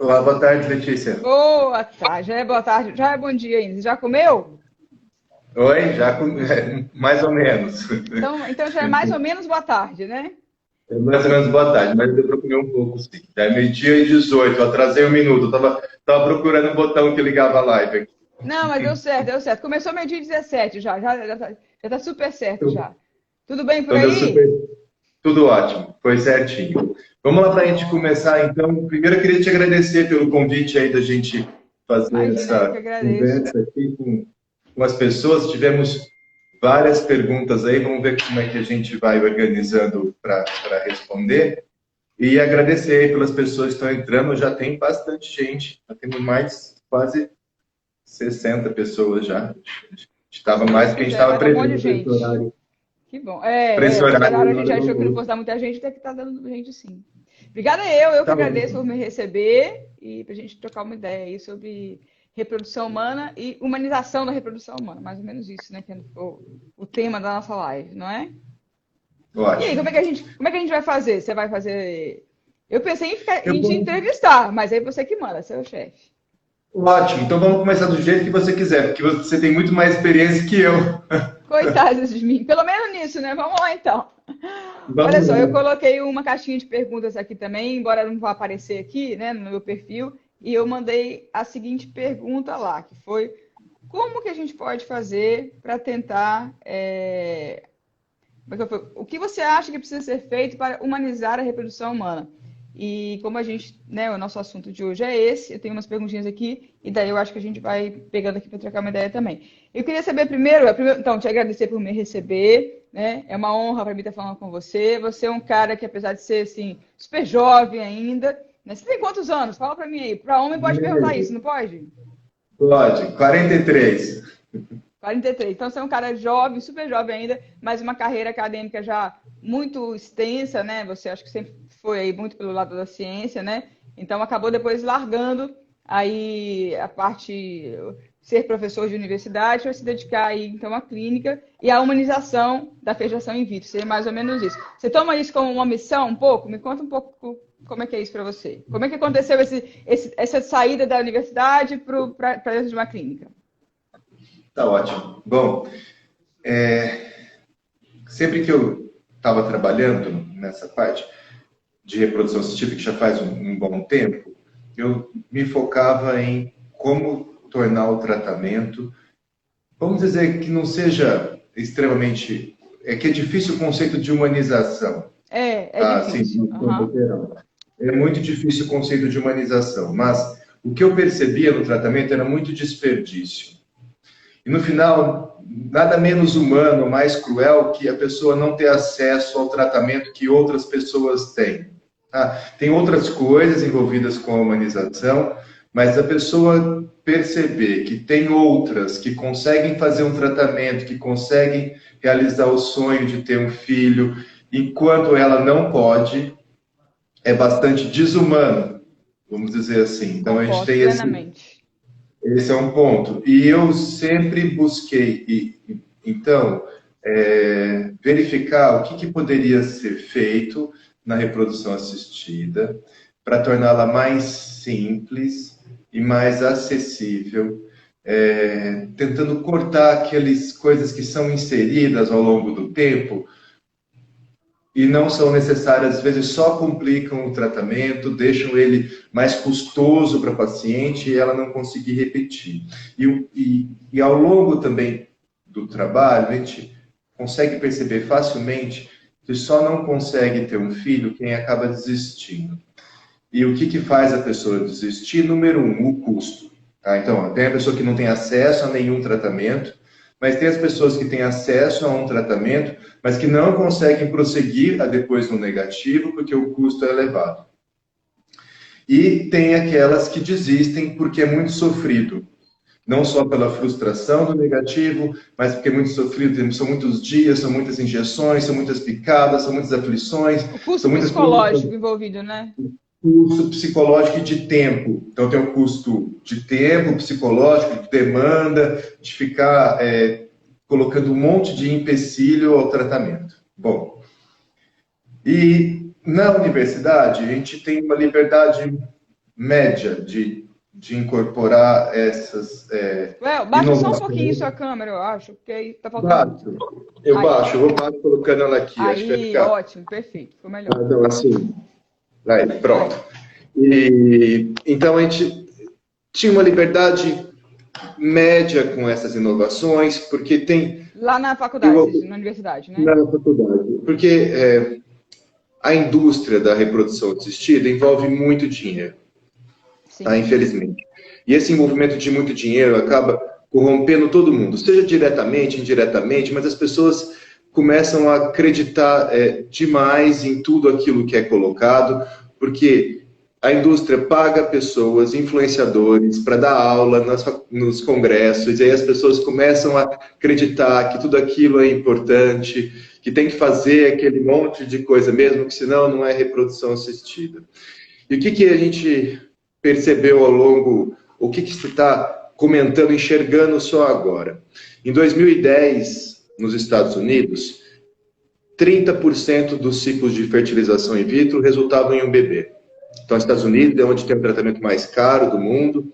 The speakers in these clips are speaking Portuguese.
Olá, boa tarde, Letícia. Boa tarde, já é boa tarde, já é bom dia ainda. Você já comeu? Oi, mais ou menos. Então já é mais ou menos boa tarde, né? É mais ou menos boa tarde, mas deu para comer um pouco, sim. É 12h18, eu atrasei um minuto. Eu tava procurando o botão que ligava a live aqui. Não, mas deu certo, deu certo. Começou meio-dia e 17 já tá super certo já. Tudo bem por Então deu super, aí? tudo ótimo, foi certinho. Vamos lá para a gente Ótimo. começar, então. Primeiro, eu queria te agradecer pelo convite aí da gente fazer Imagina, eu que essa agradeço. conversa aqui com as pessoas. Tivemos várias perguntas aí, vamos ver como é que a gente vai organizando para responder. E agradecer aí pelas pessoas que estão entrando, já tem bastante gente, já temos mais quase 60 pessoas já. Estava mais porque a gente Pois é, estava vai dar um monte de prevendo para esse gente. horário, Que bom. para esse Esse horário horário a na gente hora do achou que não fosse almoço. dar muita gente, até que tá dando gente sim. Obrigada eu que Tá agradeço por bom. me receber e pra gente trocar uma ideia aí sobre reprodução humana e humanização da reprodução humana. Mais ou menos isso, né? Que é o tema da nossa live, não é? E aí, Ótimo. como é que a gente vai fazer? Você vai fazer. Eu pensei Eu em te vou... entrevistar, mas aí você que manda, você é o chefe. Ótimo, então vamos começar do jeito que você quiser, porque você tem muito mais experiência que eu. Coitados de mim. Pelo menos nisso, né? Vamos lá então. Olha Vamos só, eu lá. coloquei uma caixinha de perguntas aqui também, embora não vá aparecer aqui, né, no meu perfil, e eu mandei a seguinte pergunta lá, que foi como que a gente pode fazer para tentar, o que você acha que precisa ser feito para humanizar a reprodução humana? E como a gente, né, o nosso assunto de hoje é esse, eu tenho umas perguntinhas aqui, e daí eu acho que a gente vai pegando aqui para trocar uma ideia também. Eu queria saber primeiro, então, te agradecer por me receber, né? É uma honra para mim estar falando com você. Você é um cara que, apesar de ser, assim, super jovem ainda, né? Você tem quantos anos? Fala para mim aí. Para homem pode perguntar isso, não pode? Pode, 43. 43. Então, você é um cara jovem, super jovem ainda, mas uma carreira acadêmica já muito extensa, né? Você acho que sempre foi aí muito pelo lado da ciência, né? Então, acabou depois largando aí a parte ser professor de universidade para se dedicar aí então à clínica e à humanização da fecundação in vitro. Seria mais ou menos isso. Você toma isso como uma missão um pouco? Me conta um pouco como é que é isso para você. Como é que aconteceu essa saída da universidade para dentro de uma clínica? Tá ótimo. Bom, sempre que eu estava trabalhando nessa parte de reprodução assistida, que já faz um bom tempo, eu me focava em como tornar o tratamento, vamos dizer que não seja extremamente, é que é difícil o conceito de humanização, É tá? Assim, difícil. de uma forma Aham. geral. É muito difícil o conceito de humanização, mas o que eu percebia no tratamento era muito desperdício. E no final, nada menos humano, mais cruel que a pessoa não ter acesso ao tratamento que outras pessoas têm. Tá? Tem outras coisas envolvidas com a humanização, mas a pessoa perceber que tem outras que conseguem fazer um tratamento, que conseguem realizar o sonho de ter um filho, enquanto ela não pode, é bastante desumano, vamos dizer assim. Então a gente Concordo tem plenamente. esse é um ponto. E eu sempre busquei, então, verificar o que poderia ser feito na reprodução assistida para torná-la mais simples e mais acessível, tentando cortar aquelas coisas que são inseridas ao longo do tempo e não são necessárias, às vezes só complicam o tratamento, deixam ele mais custoso para a paciente e ela não conseguir repetir. E ao longo também do trabalho, a gente consegue perceber facilmente que só não consegue ter um filho quem acaba desistindo. E o que faz a pessoa desistir? Número um, o custo. Tá? Então, tem a pessoa que não tem acesso a nenhum tratamento, mas tem as pessoas que têm acesso a um tratamento, mas que não conseguem prosseguir a depois no negativo, porque o custo é elevado. E tem aquelas que desistem porque é muito sofrido. Não só pela frustração do negativo, mas porque é muito sofrido, são muitos dias, são muitas injeções, são muitas picadas, são muitas aflições, O custo são muitas preocupações, psicológico envolvido, né? custo psicológico e de tempo. Então, tem o custo de tempo psicológico, de demanda, de ficar colocando um monte de empecilho ao tratamento. Bom, e na universidade, a gente tem uma liberdade média de incorporar essas baixa só um pouquinho sua câmera, eu acho, porque aí tá faltando. Eu vou colocando ela aqui. Aí, acho que vai ficar... ótimo, perfeito, ficou melhor. Então, assim, aí, pronto. Então, a gente tinha uma liberdade média com essas inovações, porque tem... Lá na faculdade, na universidade, né? Na faculdade. Porque a indústria da reprodução assistida envolve muito dinheiro, tá? Infelizmente. E esse envolvimento de muito dinheiro acaba corrompendo todo mundo, seja diretamente, indiretamente, mas as pessoas começam a acreditar demais em tudo aquilo que é colocado, porque a indústria paga pessoas, influenciadores, para dar aula nos congressos, e aí as pessoas começam a acreditar que tudo aquilo é importante, que tem que fazer aquele monte de coisa mesmo, que senão não é reprodução assistida. E o que a gente percebeu ao longo, o que você está comentando, enxergando só agora? Em 2010, nos Estados Unidos, 30% dos ciclos de fertilização in vitro resultavam em um bebê. Então, os Estados Unidos é onde tem o tratamento mais caro do mundo.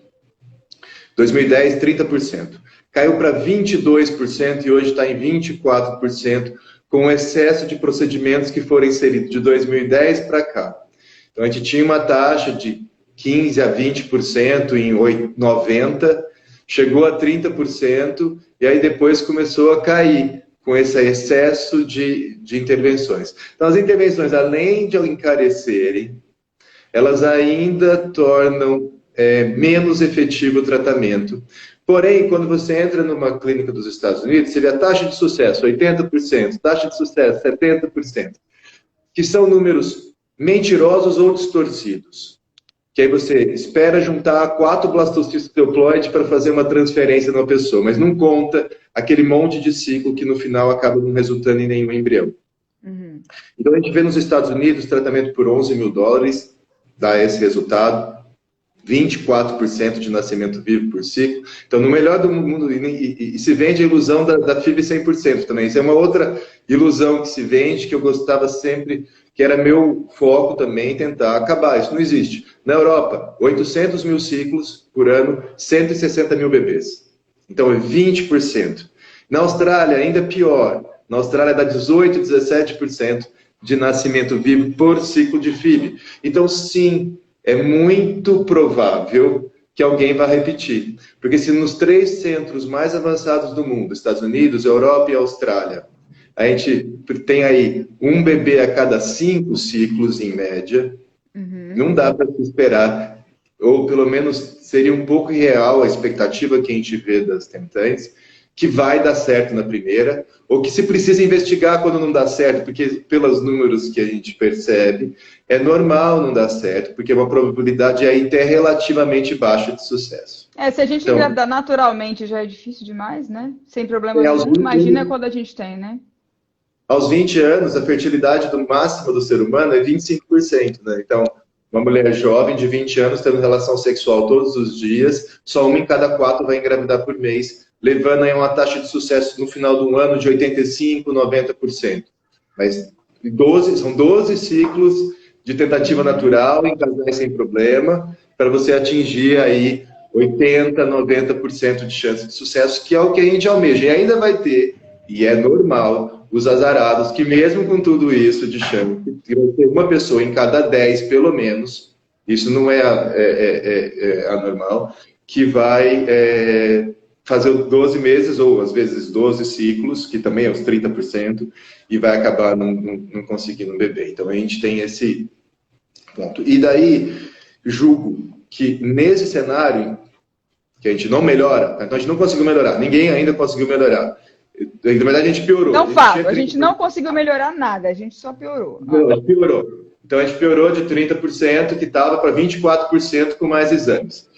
2010, 30%. Caiu para 22% e hoje está em 24%, com o excesso de procedimentos que foram inseridos de 2010 para cá. Então, a gente tinha uma taxa de 15% a 20% em 90%, chegou a 30%, e aí depois começou a cair com esse excesso de intervenções. Então, as intervenções, além de encarecerem, elas ainda tornam menos efetivo o tratamento. Porém, quando você entra numa clínica dos Estados Unidos, você vê a taxa de sucesso, 80%, taxa de sucesso, 70%, que são números mentirosos ou distorcidos. Que aí você espera juntar 4 blastocistos euploides para fazer uma transferência numa pessoa, mas não conta aquele monte de ciclo que no final acaba não resultando em nenhum embrião. Uhum. Então, a gente vê nos Estados Unidos tratamento por $11 mil, dá esse resultado, 24% de nascimento vivo por ciclo. Então, no melhor do mundo, e se vende a ilusão da FIV 100% também. Isso é uma outra ilusão que se vende, que eu gostava sempre, que era meu foco também, tentar acabar. Isso não existe. Na Europa, 800 mil ciclos por ano, 160 mil bebês. Então, é 20%. Na Austrália, ainda pior. Na Austrália, dá 18%, 17% de nascimento vivo por ciclo de FIV. Então, sim, é muito provável que alguém vá repetir. Porque se nos 3 centros mais avançados do mundo, Estados Unidos, Europa e Austrália, a gente tem aí um bebê a cada 5 ciclos, em média, não dá para se esperar, ou pelo menos seria um pouco irreal a expectativa que a gente vê das tentantes, que vai dar certo na primeira, ou que se precisa investigar quando não dá certo, porque pelos números que a gente percebe, é normal não dar certo, porque uma probabilidade aí até relativamente baixa de sucesso. Se a gente engravidar naturalmente já é difícil demais, né? Sem problema nenhum, imagina quando a gente tem, né? Aos 20 anos, a fertilidade do máximo do ser humano é 25%, né? Então, uma mulher jovem de 20 anos tendo relação sexual todos os dias, só 1 em cada 4 vai engravidar por mês, levando aí uma taxa de sucesso no final do ano de 85%, 90%. Mas são 12 ciclos de tentativa natural em casais sem problema, para você atingir aí 80%, 90% de chance de sucesso, que é o que a gente almeja. E ainda vai ter, e é normal, os azarados, que mesmo com tudo isso de chance, vai ter uma pessoa em cada 10, pelo menos, isso não é anormal, que vai fazer 12 meses, ou às vezes 12 ciclos, que também é os 30%, e vai acabar não conseguindo um bebê. Então a gente tem esse ponto. E daí, julgo que nesse cenário, que a gente não melhora, então a gente não conseguiu melhorar, ninguém ainda conseguiu melhorar. Na verdade, a gente piorou. Não falo, a gente não conseguiu melhorar nada, a gente só piorou. Não, a gente piorou. Então, a gente piorou de 30%, que estava, para 24% com mais exames.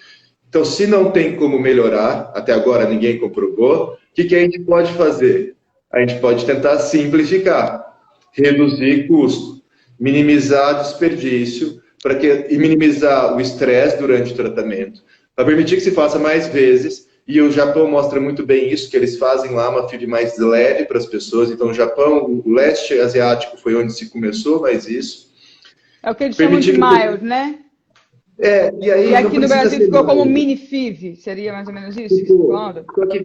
Então, se não tem como melhorar, até agora ninguém comprovou, o que a gente pode fazer? A gente pode tentar simplificar, reduzir custo, minimizar desperdício, e minimizar o estresse durante o tratamento, para permitir que se faça mais vezes. E o Japão mostra muito bem isso, que eles fazem lá uma FIV mais leve para as pessoas. Então, o Japão, o leste asiático foi onde se começou mais isso. É o que eles chamam de mild, né? E aí E não aqui no precisa Brasil ser ficou como mais. mini FIV, seria mais ou menos isso? Só que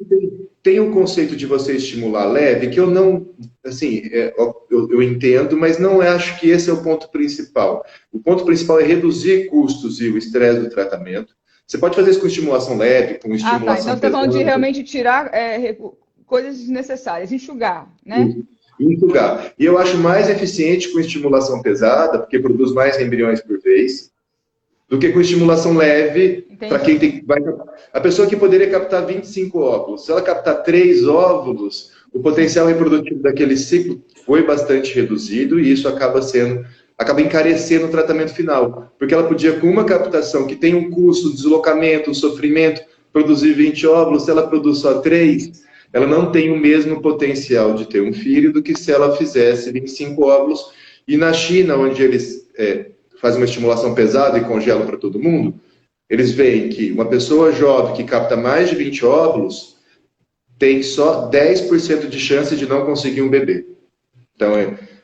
tem um conceito de você estimular leve que eu não, assim, eu entendo, mas não acho que esse é o ponto principal. O ponto principal é reduzir custos e o estresse do tratamento. Você pode fazer isso com estimulação leve, com Ah, tá. Então estimulação você está falando de pesada. realmente tirar coisas desnecessárias, enxugar, né? Enxugar. E eu acho mais eficiente com estimulação pesada, porque produz mais embriões por vez, do que com estimulação leve, para Entendi. quem tem. A pessoa que poderia captar 25 óvulos, se ela captar 3 óvulos, o Sim. potencial reprodutivo daquele ciclo foi bastante reduzido e isso acaba encarecendo o tratamento final. Porque ela podia, com uma captação que tem um custo, um deslocamento, um sofrimento, produzir 20 óvulos, se ela produz só 3, ela não tem o mesmo potencial de ter um filho do que se ela fizesse 25 óvulos. E na China, onde eles fazem uma estimulação pesada e congelam para todo mundo, eles veem que uma pessoa jovem que capta mais de 20 óvulos tem só 10% de chance de não conseguir um bebê. Então,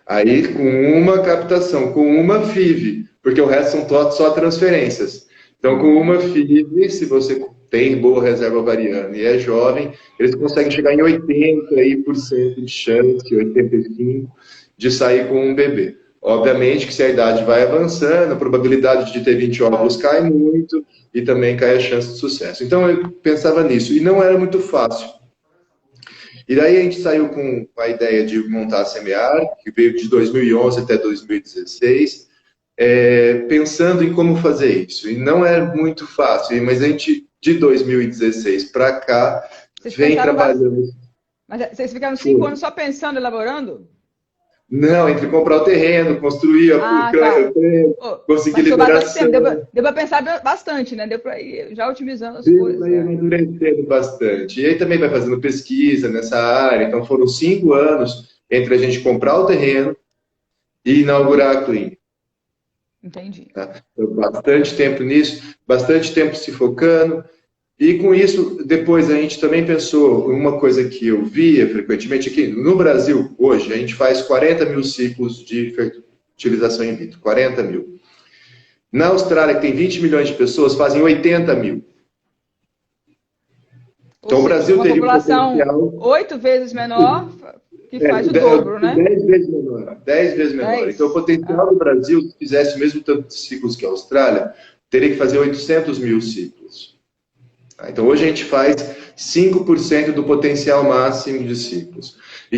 aí com uma captação, com uma FIV, porque o resto são só transferências. Então, com uma FIV, se você tem boa reserva ovariana e é jovem, eles conseguem chegar em 80% de chance, 85% de sair com um bebê. Obviamente que se a idade vai avançando, a probabilidade de ter 20 óvulos cai muito e também cai a chance de sucesso. Então eu pensava nisso e não era muito fácil. E daí a gente saiu com a ideia de montar a Semear, que veio de 2011 até 2016, pensando em como fazer isso. E não é muito fácil, mas a gente, de 2016 para cá, vem trabalhando. Mas vocês ficaram 5 anos só pensando, elaborando? Não, entre comprar o terreno, construir, Tá. conseguir Mas foi bastante liberação. tempo. Deu para pensar bastante, né? Deu para ir já otimizando as Deu coisas. para ir amadurecendo bastante. E aí também vai fazendo pesquisa nessa área. Então foram 5 anos entre a gente comprar o terreno e inaugurar a clínica. Entendi. Tá? Bastante tempo nisso, bastante tempo se focando. E com isso, depois a gente também pensou uma coisa que eu via frequentemente aqui. No Brasil, hoje, a gente faz 40 mil ciclos de fertilização in vitro. 40 mil. Na Austrália, que tem 20 milhões de pessoas, fazem 80 mil. Então, o Brasil teria um potencial 8 vezes menor, que faz o dobro, né? 10 vezes menor. 10 vezes menor. Então, o potencial do Brasil, se fizesse o mesmo tanto de ciclos que a Austrália, teria que fazer 800 mil ciclos. Então, hoje a gente faz 5% do potencial máximo de ciclos. E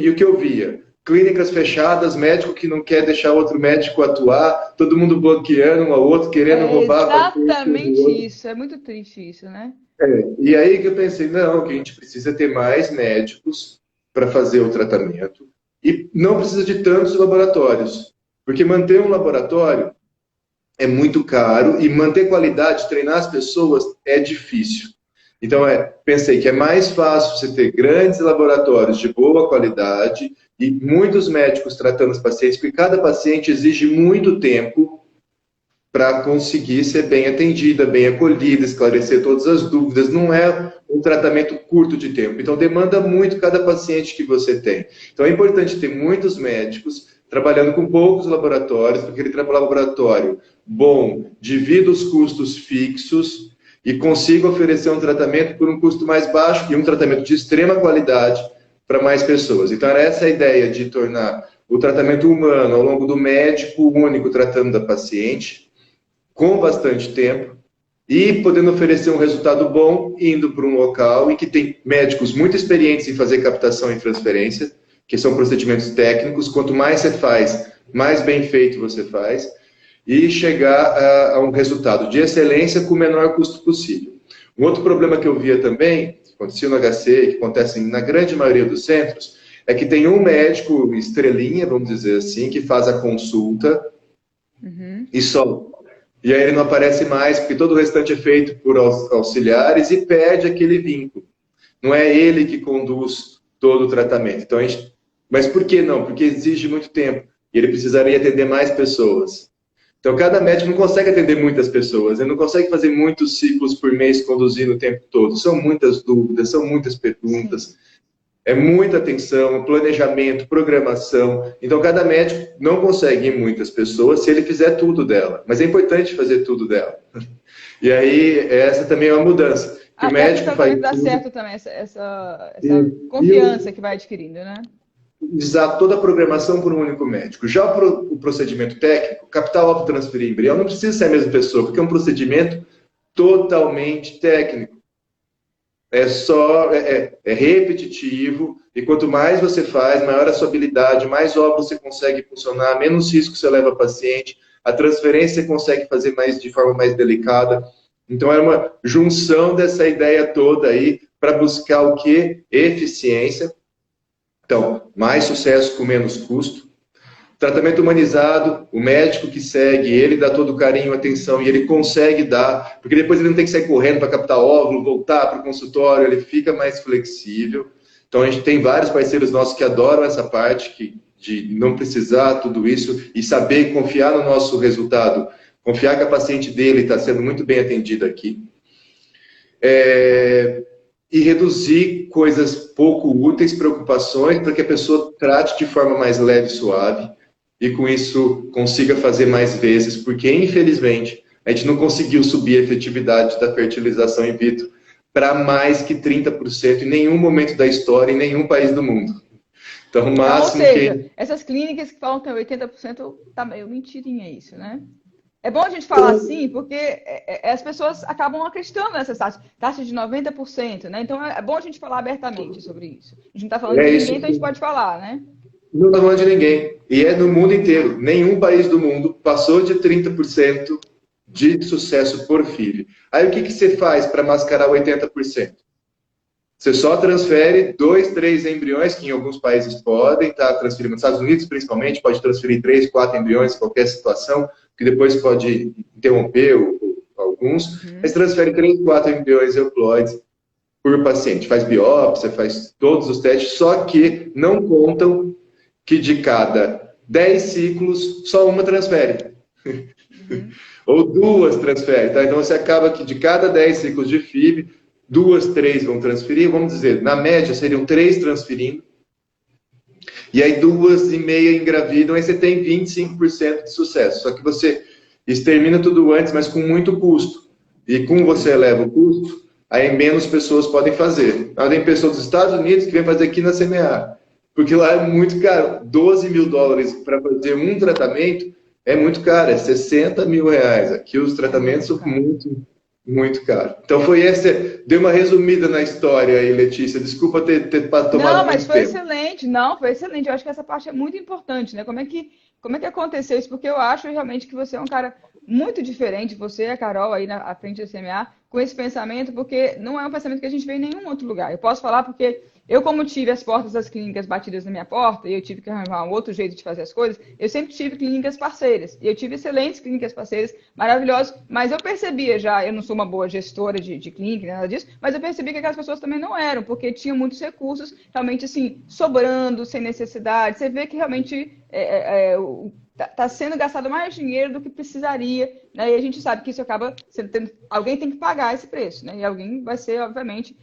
o que eu via? Clínicas fechadas, médico que não quer deixar outro médico atuar, todo mundo bloqueando um ao outro, querendo roubar. Exatamente isso. É muito triste isso, né? E aí que eu pensei, não, que a gente precisa ter mais médicos para fazer o tratamento e não precisa de tantos laboratórios, porque manter um laboratório é muito caro e manter qualidade, treinar as pessoas é difícil. Então, pensei que é mais fácil você ter grandes laboratórios de boa qualidade e muitos médicos tratando os pacientes, porque cada paciente exige muito tempo para conseguir ser bem atendida, bem acolhida, esclarecer todas as dúvidas. Não é um tratamento curto de tempo. Então, demanda muito cada paciente que você tem. Então, é importante ter muitos médicos trabalhando com poucos laboratórios, porque ele trabalha laboratório bom, divida os custos fixos e consiga oferecer um tratamento por um custo mais baixo e um tratamento de extrema qualidade para mais pessoas. Então, era essa a ideia de tornar o tratamento humano ao longo do médico único tratando da paciente, com bastante tempo e podendo oferecer um resultado bom indo para um local em que tem médicos muito experientes em fazer captação e transferência, que são procedimentos técnicos. Quanto mais você faz, mais bem feito você faz, e chegar a um resultado de excelência com o menor custo possível. Um outro problema que eu via também, que acontecia no HC, que acontece na grande maioria dos centros, é que tem um médico estrelinha, vamos dizer assim, que faz a consulta e só. E aí ele não aparece mais, porque todo o restante é feito por auxiliares e perde aquele vínculo. Não é ele que conduz todo o tratamento. Então, mas por que não? Porque exige muito tempo. E ele precisaria atender mais pessoas. Então, cada médico não consegue atender muitas pessoas. Ele não consegue fazer muitos ciclos por mês conduzindo o tempo todo. São muitas dúvidas, são muitas perguntas. É muita atenção, planejamento, programação. Então, cada médico não consegue ir muitas pessoas se ele fizer tudo dela. Mas é importante fazer tudo dela. E aí, essa também é uma mudança. Que o Até para o médico faz tratamento dar tudo. certo também, essa E confiança que vai adquirindo, né? usar toda a programação por um único médico. Já o procedimento técnico, capital óbito transferir embrião, não precisa ser a mesma pessoa, porque é um procedimento totalmente técnico. É repetitivo, e quanto mais você faz, maior a sua habilidade, mais óbvio você consegue funcionar, menos risco você leva ao paciente, a transferência você consegue fazer de forma mais delicada. Então, é uma junção dessa ideia toda aí para buscar o quê? Eficiência. Então, mais sucesso com menos custo. Tratamento humanizado, o médico que segue, ele dá todo o carinho, atenção, e ele consegue dar, porque depois ele não tem que sair correndo para captar óvulo, voltar para o consultório, ele fica mais flexível. Então, a gente tem vários parceiros nossos que adoram essa parte, de não precisar tudo isso e saber confiar no nosso resultado, confiar que a paciente dele está sendo muito bem atendida aqui. E reduzir coisas pouco úteis, preocupações, para que a pessoa trate de forma mais leve e suave, e com isso consiga fazer mais vezes, porque infelizmente a gente não conseguiu subir a efetividade da fertilização in vitro para mais que 30% em nenhum momento da história, em nenhum país do mundo. Então, o máximo ou seja, essas clínicas que falam que é 80%, tá meio mentirinha isso, né? É bom a gente falar assim, porque as pessoas acabam acreditando nessas taxas de 90%, né? Então é bom a gente falar abertamente sobre isso. A gente não está falando de ninguém, então a gente pode falar, né? Não está falando de ninguém. E é no mundo inteiro. Nenhum país do mundo passou de 30% de sucesso por filho. Aí o que você faz para mascarar 80%? Você só transfere 2, 3 embriões, que em alguns países podem estar transferindo. Nos Estados Unidos, principalmente, pode transferir 3, 4 embriões em qualquer situação, que depois pode interromper alguns. Mas transfere 3, 4 embriões euploides por paciente. Faz biópsia, faz todos os testes, só que não contam que de cada 10 ciclos, só uma transfere. Ou 2 transfere. Tá? Então, você acaba que de cada 10 ciclos de FIV, 2, 3 vão transferir. Vamos dizer, na média, seriam 3 transferindo. E aí, 2,5 engravidam. Aí você tem 25% de sucesso. Só que você extermina tudo antes, mas com muito custo. E como você eleva o custo, aí menos pessoas podem fazer. Tem pessoas dos Estados Unidos que vêm fazer aqui na CMA. Porque lá é muito caro. $12.000 para fazer um tratamento é muito caro, é R$60.000. Aqui os tratamentos são muito, muito caros. Então foi essa, dei uma resumida na história aí, Letícia. Desculpa ter tomado muito tempo. Não, mas foi excelente. Não, foi excelente. Eu acho que essa parte é muito importante, né? Como é que aconteceu isso? Porque eu acho realmente que você é um cara muito diferente, você e a Carol aí à frente da CMA, com esse pensamento, porque não é um pensamento que a gente vê em nenhum outro lugar. Eu posso falar porque eu, como tive as portas das clínicas batidas na minha porta, e eu tive que arranjar um outro jeito de fazer as coisas, eu sempre tive clínicas parceiras. E eu tive excelentes clínicas parceiras, maravilhosas, mas eu percebia já, eu não sou uma boa gestora de clínica, nada disso, mas eu percebi que aquelas pessoas também não eram, porque tinham muitos recursos, realmente assim, sobrando, sem necessidade. Você vê que realmente está sendo gastado mais dinheiro do que precisaria, né? E a gente sabe que isso acaba sendo, alguém tem que pagar esse preço, né? E alguém vai ser, obviamente,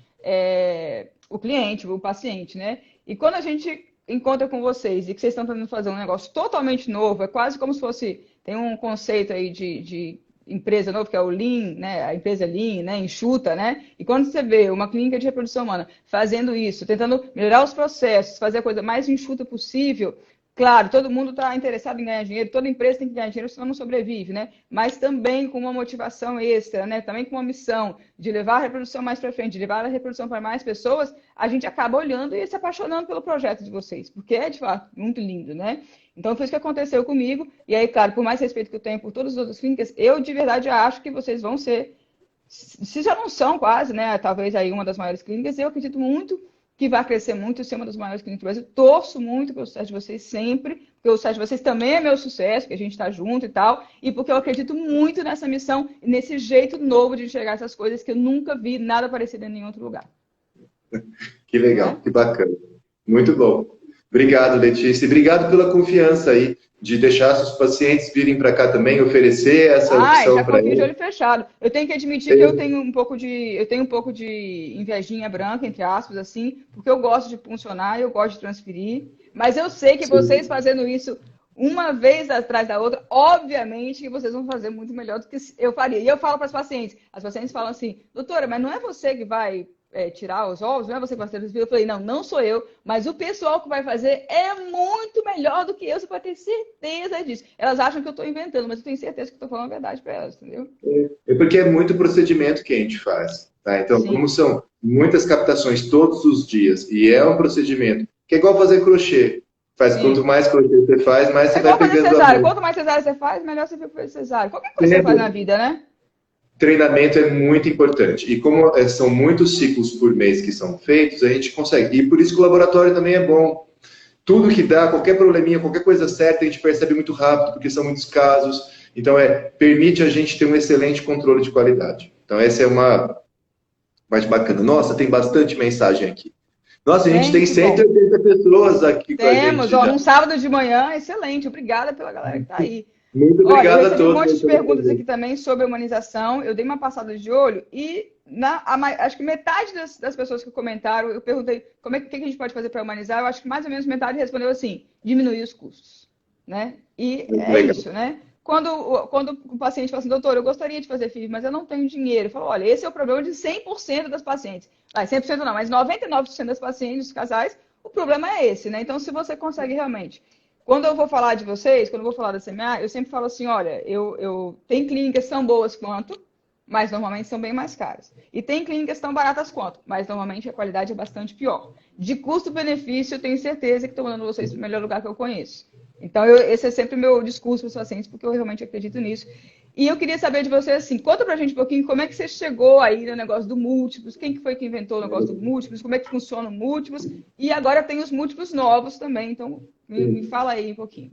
o cliente, o paciente, né? E quando a gente encontra com vocês e que vocês estão tentando fazer um negócio totalmente novo, é quase como se fosse, tem um conceito aí de empresa novo, que é o Lean, né? A empresa Lean, né? Enxuta, né? E quando você vê uma clínica de reprodução humana fazendo isso, tentando melhorar os processos, fazer a coisa mais enxuta possível, claro, todo mundo está interessado em ganhar dinheiro, toda empresa tem que ganhar dinheiro, senão não sobrevive, né? Mas também com uma motivação extra, né? Também com uma missão de levar a reprodução mais para frente, de levar a reprodução para mais pessoas, a gente acaba olhando e se apaixonando pelo projeto de vocês, porque é, de fato, muito lindo, né? Então, foi isso que aconteceu comigo. E aí, claro, por mais respeito que eu tenho por todas as outras clínicas, eu, de verdade, acho que vocês vão ser, se já não são quase, né? Talvez aí uma das maiores clínicas, eu acredito muito que vai crescer muito, ser uma das maiores clínicas do Brasil. Torço muito pelo sucesso de vocês sempre, porque o sucesso de vocês também é meu sucesso, que a gente está junto e tal, e porque eu acredito muito nessa missão, nesse jeito novo de enxergar essas coisas que eu nunca vi nada parecido em nenhum outro lugar. Que legal, que bacana. Muito bom. Obrigado, Letícia. Obrigado pela confiança aí de deixar seus pacientes virem para cá também, oferecer essa Já opção para confio de eles. olho fechado. Eu tenho que admitir que eu tenho um pouco de invejinha branca, entre aspas, assim, porque eu gosto de funcionar, eu gosto de transferir, mas eu sei que vocês Sim. fazendo isso uma vez atrás da outra, obviamente que vocês vão fazer muito melhor do que eu faria. E eu falo para as pacientes falam assim, doutora, mas não é você que vai tirar os ovos, não é você que vai fazer os filhos? Eu falei, não, não sou eu, mas o pessoal que vai fazer é muito melhor do que eu, você pode ter certeza disso. Elas acham que eu estou inventando, mas eu tenho certeza que estou falando a verdade para elas, entendeu? É porque é muito procedimento que a gente faz, tá? Então, como Sim. são muitas captações todos os dias e é um procedimento que é igual fazer crochê. Faz, quanto Sim. mais crochê você faz, mais É você vai igual fazer pegando a cesárea. mão. Quanto mais cesárea você faz, melhor você fica fazer cesárea. Qualquer coisa que você faz na Tempo, vida, né? treinamento é muito importante. E como são muitos ciclos por mês que são feitos, a gente consegue. E por isso que o laboratório também é bom. Tudo que dá, qualquer probleminha, qualquer coisa certa, a gente percebe muito rápido, porque são muitos casos. Então, permite a gente ter um excelente controle de qualidade. Então, essa é uma parte bacana. Nossa, tem bastante mensagem aqui. Nossa, a gente Tem, tem que bom. 180 pessoas aqui com a Temos, gente ó, já. num sábado de manhã, excelente. Obrigada pela galera que está aí. Muito Olha, eu obrigado a recebi um todos monte aí de pela perguntas presença. aqui também sobre a humanização. Eu dei uma passada de olho e acho que metade das pessoas que comentaram, eu perguntei como que a gente pode fazer para humanizar. Eu acho que mais ou menos metade respondeu assim: diminuir os custos, né? E Muito é legal. isso, né? Quando o paciente fala assim, doutor, eu gostaria de fazer FIV, mas eu não tenho dinheiro. Eu falo, olha, esse é o problema de 100% das pacientes. 100% não, mas 99% das pacientes, dos casais, o problema é esse, né? Então, se você consegue realmente. Quando eu vou falar de vocês, quando eu vou falar da CMA, eu sempre falo assim, olha, tem clínicas que são boas quanto, mas normalmente são bem mais caras. E tem clínicas tão baratas quanto, mas normalmente a qualidade é bastante pior. De custo-benefício, eu tenho certeza que estou mandando vocês para o melhor lugar que eu conheço. Então, esse é sempre o meu discurso para os pacientes, porque eu realmente acredito nisso. E eu queria saber de você, assim, conta pra gente um pouquinho como é que você chegou aí no negócio do múltiplos, quem que foi que inventou o negócio do múltiplos, como é que funciona o múltiplos, e agora tem os múltiplos novos também, então me fala aí um pouquinho.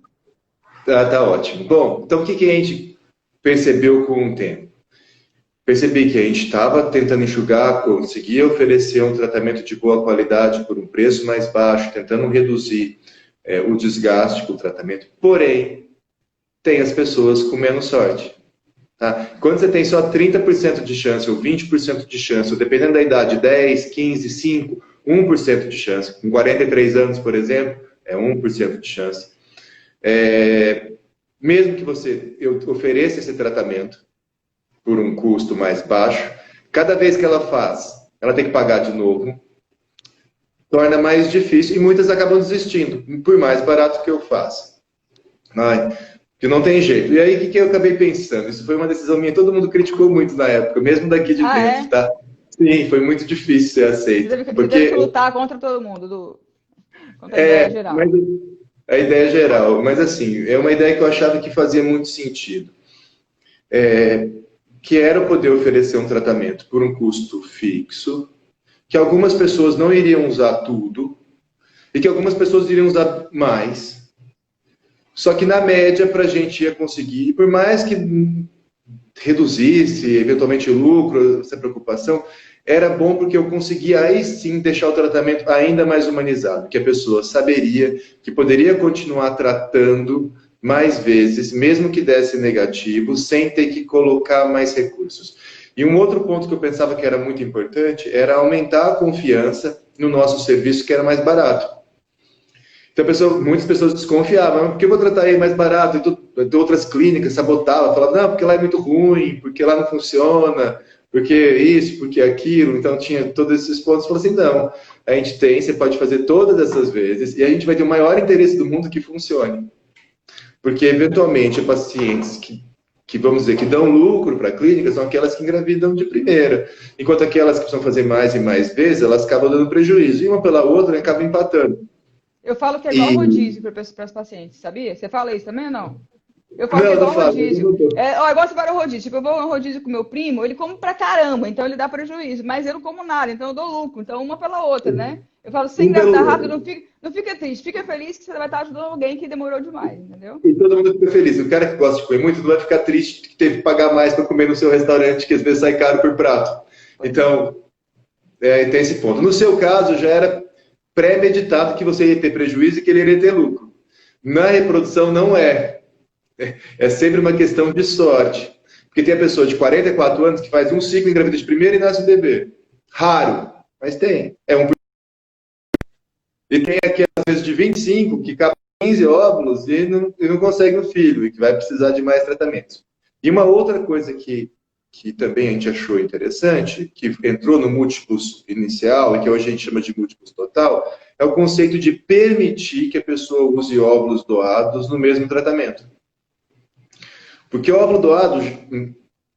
Tá ótimo. Bom, então o que a gente percebeu com o tempo? Percebi que a gente estava tentando enxugar, conseguia oferecer um tratamento de boa qualidade por um preço mais baixo, tentando reduzir o desgaste com o tratamento. Porém, tem as pessoas com menos sorte. Tá? Quando você tem só 30% de chance ou 20% de chance, ou dependendo da idade, 10, 15, 5, 1% de chance. Com 43 anos, por exemplo, é 1% de chance. Mesmo que eu ofereça esse tratamento por um custo mais baixo, cada vez que ela faz, ela tem que pagar de novo, torna mais difícil e muitas acabam desistindo, por mais barato que eu faça. Que não tem jeito. E aí, o que eu acabei pensando? Isso foi uma decisão minha, todo mundo criticou muito na época, mesmo daqui de dentro, tá? Sim, foi muito difícil ser aceito. Você teve que lutar contra todo mundo, contra a ideia geral. Mas a ideia geral, mas assim, é uma ideia que eu achava que fazia muito sentido. Que era poder oferecer um tratamento por um custo fixo, que algumas pessoas não iriam usar tudo, e que algumas pessoas iriam usar mais. Só que na média, para a gente ia conseguir, por mais que reduzisse eventualmente o lucro, essa preocupação, era bom porque eu conseguia aí sim deixar o tratamento ainda mais humanizado, que a pessoa saberia que poderia continuar tratando mais vezes, mesmo que desse negativo, sem ter que colocar mais recursos. E um outro ponto que eu pensava que era muito importante era aumentar a confiança no nosso serviço, que era mais barato. Então, muitas pessoas desconfiavam, por que eu vou tratar ele mais barato? E outras clínicas sabotavam, falavam, não, porque lá é muito ruim, porque lá não funciona, porque isso, porque aquilo. Então, tinha todos esses pontos. Eu falei assim, não, a gente tem, você pode fazer todas essas vezes, e a gente vai ter o maior interesse do mundo que funcione. Porque, eventualmente, pacientes que vamos dizer, que dão lucro para a clínica, são aquelas que engravidam de primeira. Enquanto aquelas que precisam fazer mais e mais vezes, elas acabam dando prejuízo. E uma pela outra, acabam empatando. Eu falo que é igual rodízio para as pacientes, sabia? Você fala isso também ou não? Eu falo não, que é igual não falo, rodízio. Igual você vai ao rodízio. Tipo, eu vou ao rodízio com meu primo, ele come pra caramba, então ele dá prejuízo. Mas eu não como nada, então eu dou lucro. Então, uma pela outra, né? Eu falo, se engravidar rápido, não fica triste. Fica feliz que você vai estar ajudando alguém que demorou demais, entendeu? E todo mundo fica feliz. O cara que gosta de comer muito não vai ficar triste que teve que pagar mais para comer no seu restaurante, que às vezes sai caro por prato. Então, tem esse ponto. No seu caso, já era pré-meditado que você ia ter prejuízo e que ele iria ter lucro. Na reprodução não é. É sempre uma questão de sorte. Porque tem a pessoa de 44 anos que faz um ciclo, engravida de primeira e nasce o bebê. Raro, mas tem. E tem aqui, às vezes, de 25, que capta 15 óvulos e não consegue um filho, e que vai precisar de mais tratamentos. E uma outra coisa que também a gente achou interessante, que entrou no múltiplos inicial, e que hoje a gente chama de múltiplos total, é o conceito de permitir que a pessoa use óvulos doados no mesmo tratamento. Porque o óvulo doado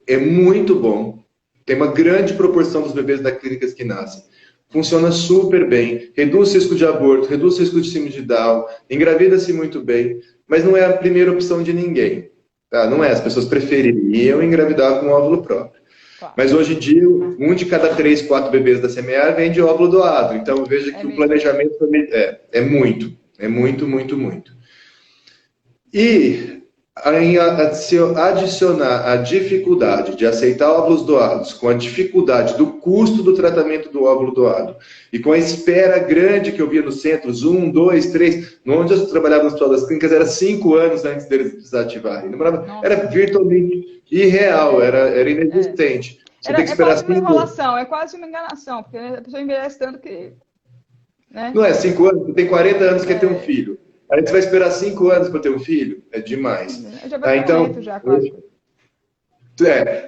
é muito bom, tem uma grande proporção dos bebês da clínica que nascem. Funciona super bem, reduz o risco de aborto, reduz o risco de síndrome de Down, engravida-se muito bem, mas não é a primeira opção de ninguém. Tá? Não é, as pessoas prefeririam engravidar com óvulo próprio. Mas hoje em dia, 1 de cada 3, 4 bebês da semear vem de óvulo doado. Então veja que o planejamento é muito, muito. E se adicionar a dificuldade de aceitar óvulos doados com a dificuldade do custo do tratamento do óvulo doado e com a espera grande que eu via nos centros, 1, 2, 3, onde eu trabalhava no hospital das clínicas, era 5 anos antes deles desativarem. Era virtualmente irreal, era inexistente. Você tem que esperar quase uma enrolação, é quase uma enganação, porque a pessoa envelhece tanto que... Né? Não é 5 anos, tem 40 anos que quer ter um filho. Aí você vai esperar 5 anos para ter um filho? É demais. Então,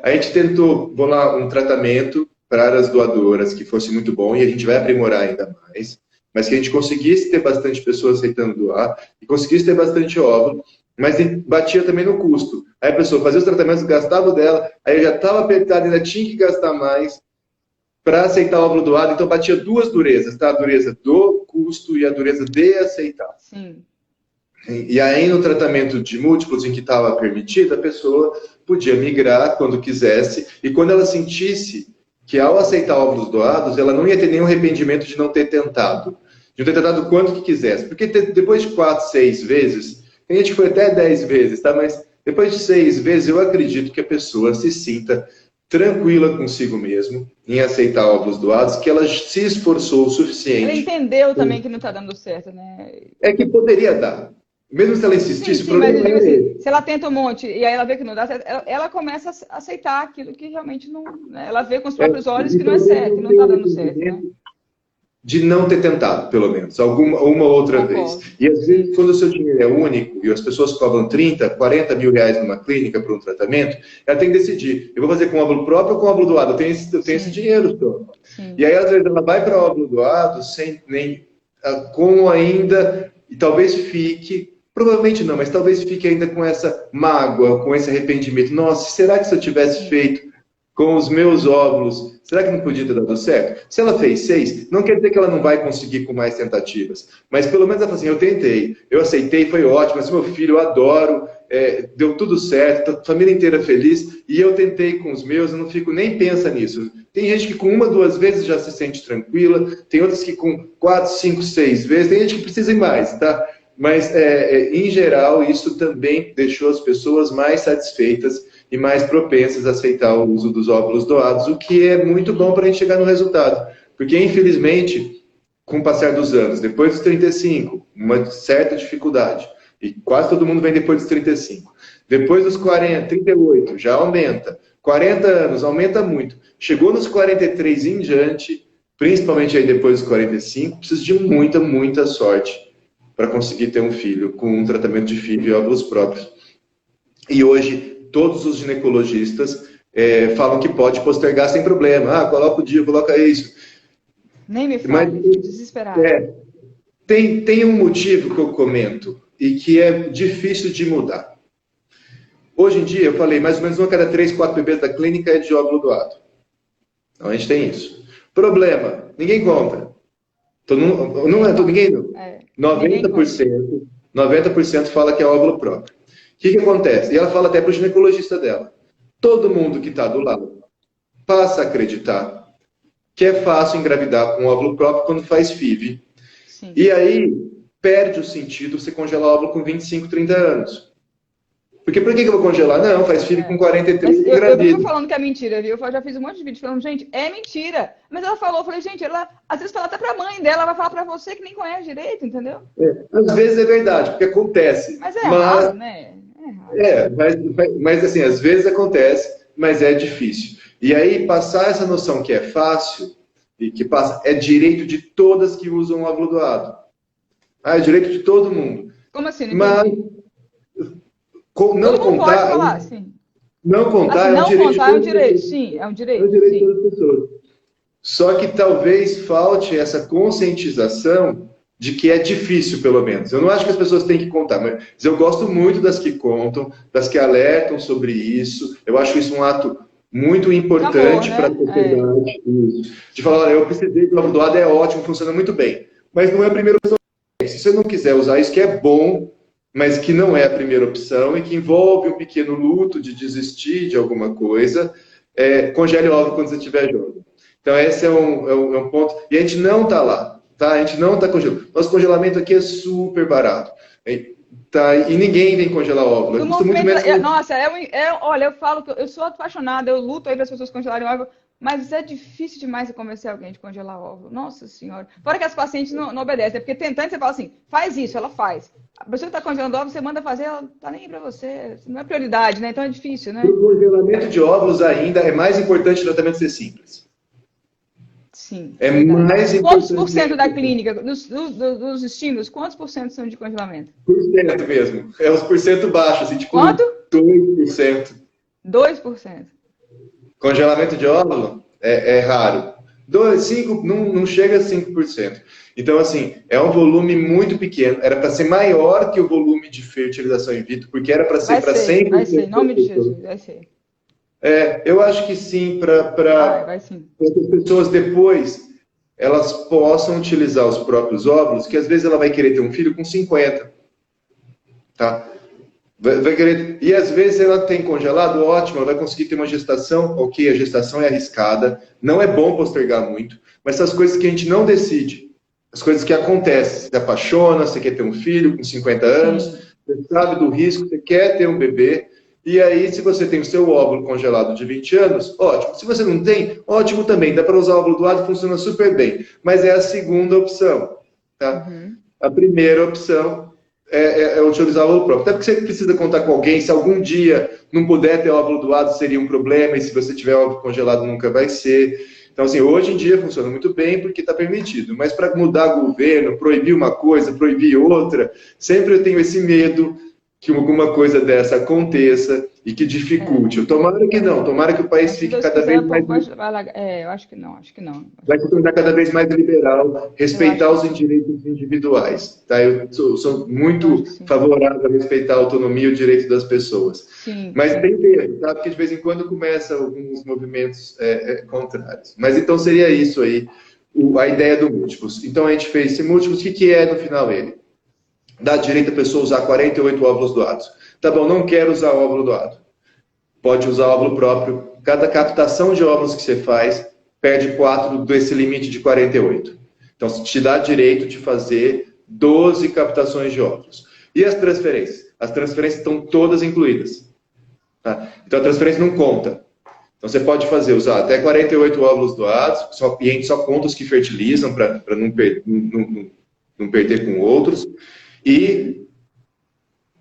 a gente tentou bolar um tratamento para as doadoras que fosse muito bom, e a gente vai aprimorar ainda mais, mas que a gente conseguisse ter bastante pessoas aceitando doar, e conseguisse ter bastante óvulo, mas batia também no custo. Aí a pessoa fazia os tratamentos, gastava o dela, aí já estava apertado, ainda tinha que gastar mais para aceitar o óvulo doado, então batia 2 durezas, tá? A dureza do custo e a dureza de aceitar. Sim. E aí, no tratamento de múltiplos em que estava permitido, a pessoa podia migrar quando quisesse, e quando ela sentisse que ao aceitar óvulos doados, ela não ia ter nenhum arrependimento de não ter tentado. De não ter tentado quanto que quisesse. Porque depois de 4, 6 vezes, tem gente que foi até 10 vezes, tá? Mas depois de 6 vezes, eu acredito que a pessoa se sinta tranquila consigo mesmo em aceitar óvulos doados, que ela se esforçou o suficiente. Ela entendeu também que não está dando certo, né? É que poderia dar. Mesmo se ela insistisse, sim, o problema mas, assim, se ela tenta um monte e aí ela vê que não dá certo, ela começa a aceitar aquilo que realmente não... Né? Ela vê com os próprios olhos que não é certo, que não está dando certo. Né? De não ter tentado, pelo menos, uma outra vez. E às vezes, quando o seu dinheiro é único e as pessoas cobram 30, 40 mil reais numa clínica para um tratamento, ela tem que decidir, eu vou fazer com óvulo próprio ou com óvulo doado? Eu tenho esse dinheiro só. E aí, às vezes, ela vai para óvulo doado sem nem... com ainda... E talvez fique... Provavelmente não, mas talvez fique ainda com essa mágoa, com esse arrependimento. Nossa, será que se eu tivesse feito com os meus óvulos, será que não podia ter dado certo? Se ela fez 6, não quer dizer que ela não vai conseguir com mais tentativas. Mas pelo menos ela fala assim, eu tentei, eu aceitei, foi ótimo, esse meu filho eu adoro, deu tudo certo, a família inteira feliz, e eu tentei com os meus, eu não fico nem pensa nisso. Tem gente que com 1, 2 vezes já se sente tranquila, tem outras que com 4, 5, 6 vezes, tem gente que precisa ir mais, tá? Mas, em geral, isso também deixou as pessoas mais satisfeitas e mais propensas a aceitar o uso dos óvulos doados, o que é muito bom para a gente chegar no resultado. Porque, infelizmente, com o passar dos anos, depois dos 35, uma certa dificuldade, e quase todo mundo vem depois dos 35. Depois dos 40, 38, já aumenta. 40 anos, aumenta muito. Chegou nos 43 em diante, principalmente aí depois dos 45, precisa de muita sorte para conseguir ter um filho com um tratamento de FIV e óvulos próprios. E hoje, todos os ginecologistas falam que pode postergar sem problema. Coloca o dia, coloca isso. Nem me fala, desesperado. Tem um motivo que eu comento e que é difícil de mudar. Hoje em dia, eu falei, mais ou menos 1 a cada 3, 4 bebês da clínica é de óvulo doado. Então, a gente tem isso. Problema, ninguém compra. Ninguém... 90% fala que é óvulo próprio. O que acontece? E ela fala até para o ginecologista dela. Todo mundo que está do lado passa a acreditar que é fácil engravidar com óvulo próprio quando faz FIV. Sim. E aí perde o sentido você congelar óvulo com 25, 30 anos. Porque por que eu vou congelar? Não, faz filho com 43 e eu vivo engravida. falando que é mentira, viu? Eu já fiz um monte de vídeo falando, gente, é mentira. Mas ela falou, eu falei, gente, ela às vezes fala até pra mãe dela, ela vai falar pra você que nem conhece direito, entendeu? Às vezes é verdade, porque acontece. Mas é errado, né? É errado. Mas assim, às vezes acontece, mas é difícil. E aí, passar essa noção que é fácil, e que passa, é direito de todas que usam o óvulo doado. É direito de todo mundo. Como assim? Não Mas entendi. não Todo mundo pode contar, falar, sim. não contar Assim, é um não direito de contar é um todas as direito, pessoas. sim, é um É um direito, direito de sim. todas as pessoas. Só que talvez falte essa conscientização de que é difícil, pelo menos. Eu não acho que as pessoas têm que contar, mas eu gosto muito das que contam, das que alertam sobre isso. Eu acho isso um ato muito Amor, importante para a né? É. sociedade. Isso. De falar, olha, eu precisei do óvulo doado, é ótimo, funciona muito bem. Mas não é a primeira opção. Se você não quiser usar isso, que é bom, mas que não é a primeira opção e que envolve um pequeno luto de desistir de alguma coisa, congele o óvulo quando você estiver jovem. Então, esse é um ponto. E a gente não está lá, tá? A gente não está congelando. Nosso congelamento aqui é super barato. Tá? E ninguém vem congelar óvulo. No Custa muito movimento, menos. nossa, olha, eu falo que eu sou apaixonada, eu luto aí para as pessoas congelarem óvulo, mas é difícil demais eu convencer alguém de congelar óvulo. Nossa Senhora. Fora que as pacientes não obedecem, né? Porque tentando você fala assim, faz isso, ela faz. A pessoa que está congelando óvulo, você manda fazer, ela não tá nem aí para você. Não é prioridade, né? Então é difícil, né? O congelamento de óvulos ainda é mais importante o tratamento ser simples. Sim, É verdade. mais Quantos importante. por cento da clínica, dos estímulos, quantos por cento são de congelamento? Por cento mesmo. É os porcento baixos, assim, tipo Quanto? 2%. 2%. Congelamento de óvulo é raro. 2, 5, não chega a 5%. Então, assim, é um volume muito pequeno. Era para ser maior que o volume de fertilização in vitro, porque era para ser para 100%. Vai ser, em nome de Jesus, vai ser. Eu acho que sim, Vai sim. que as pessoas depois elas possam utilizar os próprios óvulos, que às vezes ela vai querer ter um filho com 50, tá? Vai querer, e às vezes ela tem congelado, ótimo, ela vai conseguir ter uma gestação, ok, a gestação é arriscada, não é bom postergar muito, mas essas coisas que a gente não decide, as coisas que acontecem, você se apaixona, você quer ter um filho com 50 anos, Sim. você sabe do risco, você quer ter um bebê, e aí se você tem o seu óvulo congelado de 20 anos, ótimo, se você não tem, ótimo também, dá para usar o óvulo doado, funciona super bem, mas é a segunda opção, tá? Uhum. A primeira opção é utilizar o óvulo próprio. Até porque você precisa contar com alguém. Se algum dia não puder ter óvulo doado, seria um problema. E se você tiver óvulo congelado, nunca vai ser. Então, assim, hoje em dia funciona muito bem porque está permitido. Mas para mudar governo, proibir uma coisa, proibir outra, sempre eu tenho esse medo que alguma coisa dessa aconteça e que dificulte. Tomara que não. Tomara que o país fique cada vez mais... Eu acho que não. Vai se tornar cada vez mais liberal, respeitar os direitos individuais. Tá? Eu sou muito favorável a respeitar a autonomia e o direito das pessoas. Sim, mas tem tempo, tá? Porque de vez em quando começam alguns movimentos contrários. Mas então seria isso aí, a ideia do múltiplos. Então a gente fez esse múltiplos, o que é no final ele? Dá direito a pessoa usar 48 óvulos doados. Tá bom, não quero usar óvulo doado. Pode usar óvulo próprio. Cada captação de óvulos que você faz perde 4 desse limite de 48. Então, te dá direito de fazer 12 captações de óvulos. E as transferências? As transferências estão todas incluídas. Tá? Então, a transferência não conta. Então, você pode usar até 48 óvulos doados, e a gente só conta os que fertilizam, para não perder com outros. E,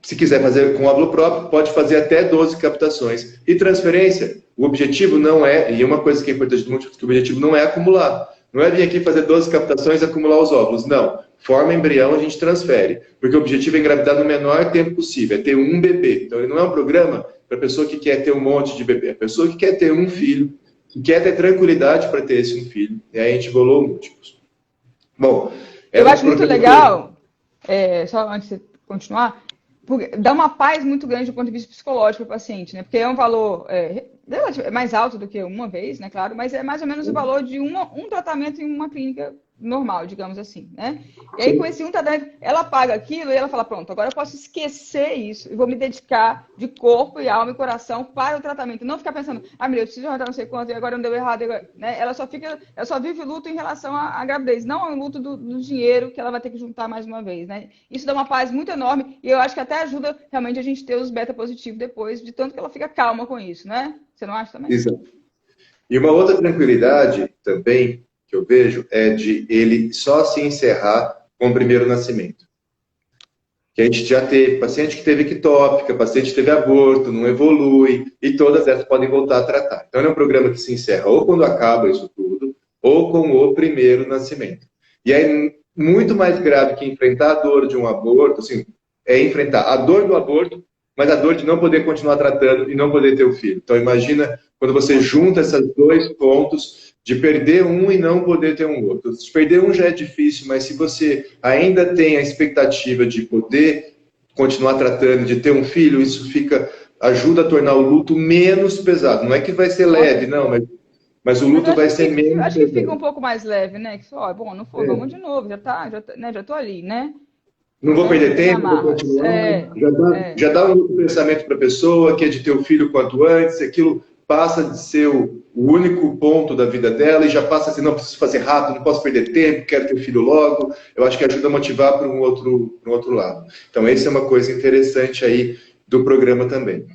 se quiser fazer com óvulo próprio, pode fazer até 12 captações. E transferência, o objetivo não é, e uma coisa que é importante do múltiplo, que o objetivo não é acumular. Não é vir aqui fazer 12 captações e acumular os óvulos. Não. Forma embrião, a gente transfere. Porque o objetivo é engravidar no menor tempo possível, é ter um bebê. Então, ele não é um programa para a pessoa que quer ter um monte de bebê. É a pessoa que quer ter um filho, que quer ter tranquilidade para ter esse um filho. E aí a gente bolou múltiplos. Bom, eu acho muito legal, só antes de continuar, porque dá uma paz muito grande do ponto de vista psicológico para o paciente, né? Porque é um valor mais alto do que uma vez, né? Claro, mas é mais ou menos o valor de um tratamento em uma clínica normal, digamos assim, né? E aí, com esse um tratamento, ela paga aquilo e ela fala, pronto, agora eu posso esquecer isso e vou me dedicar de corpo e alma e coração para o tratamento. Não ficar pensando, ah, meu Deus, eu preciso arranjar não sei quanto e agora não deu errado. Né? Ela só vive o luto em relação à gravidez, não é o luto do dinheiro que ela vai ter que juntar mais uma vez, né? Isso dá uma paz muito enorme e eu acho que até ajuda realmente a gente ter os beta positivos depois, de tanto que ela fica calma com isso, né? Você não acha também? Exato. E uma outra tranquilidade também que eu vejo é de ele só se encerrar com o primeiro nascimento. Que a gente já teve paciente que teve ectópica, paciente que teve aborto, não evolui, e todas essas podem voltar a tratar. Então, é um programa que se encerra ou quando acaba isso tudo, ou com o primeiro nascimento. E é muito mais grave que enfrentar a dor de um aborto, assim, é enfrentar a dor do aborto, mas a dor de não poder continuar tratando e não poder ter o filho. Então, imagina quando você junta esses dois pontos de perder um e não poder ter um outro. Se perder um já é difícil, mas se você ainda tem a expectativa de poder continuar tratando, de ter um filho, isso ajuda a tornar o luto menos pesado. Não é que vai ser leve, não, mas o luto vai ser menos pesado. Acho que fica um pouco mais leve, né? Que só, bom, não foi, vamos de novo, já tô ali, né? Não vou perder tempo, vou continuar. Já dá um pensamento para a pessoa, que é de ter o filho quanto antes, aquilo passa de ser o único ponto da vida dela e já passa a ser, não, preciso fazer rápido, não posso perder tempo, quero ter o filho logo. Eu acho que ajuda a motivar para um outro lado. Então, essa é uma coisa interessante aí do programa também.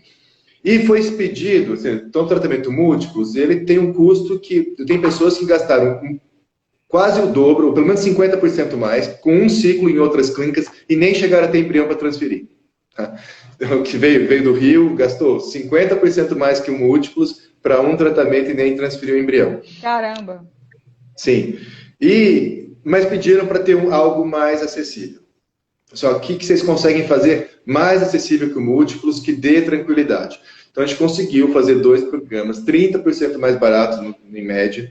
E foi expedido, assim, então, o tratamento múltiplos, ele tem um custo que tem pessoas que gastaram quase o dobro, ou pelo menos 50% mais, com um ciclo em outras clínicas e nem chegaram a ter embrião para transferir. Tá? Então, que veio do Rio, gastou 50% mais que o múltiplos para um tratamento e nem transferiu o embrião. Caramba! Sim. Mas pediram para ter algo mais acessível. Só que o que vocês conseguem fazer mais acessível que o múltiplos, que dê tranquilidade. Então a gente conseguiu fazer 2 programas, 30% mais baratos em média,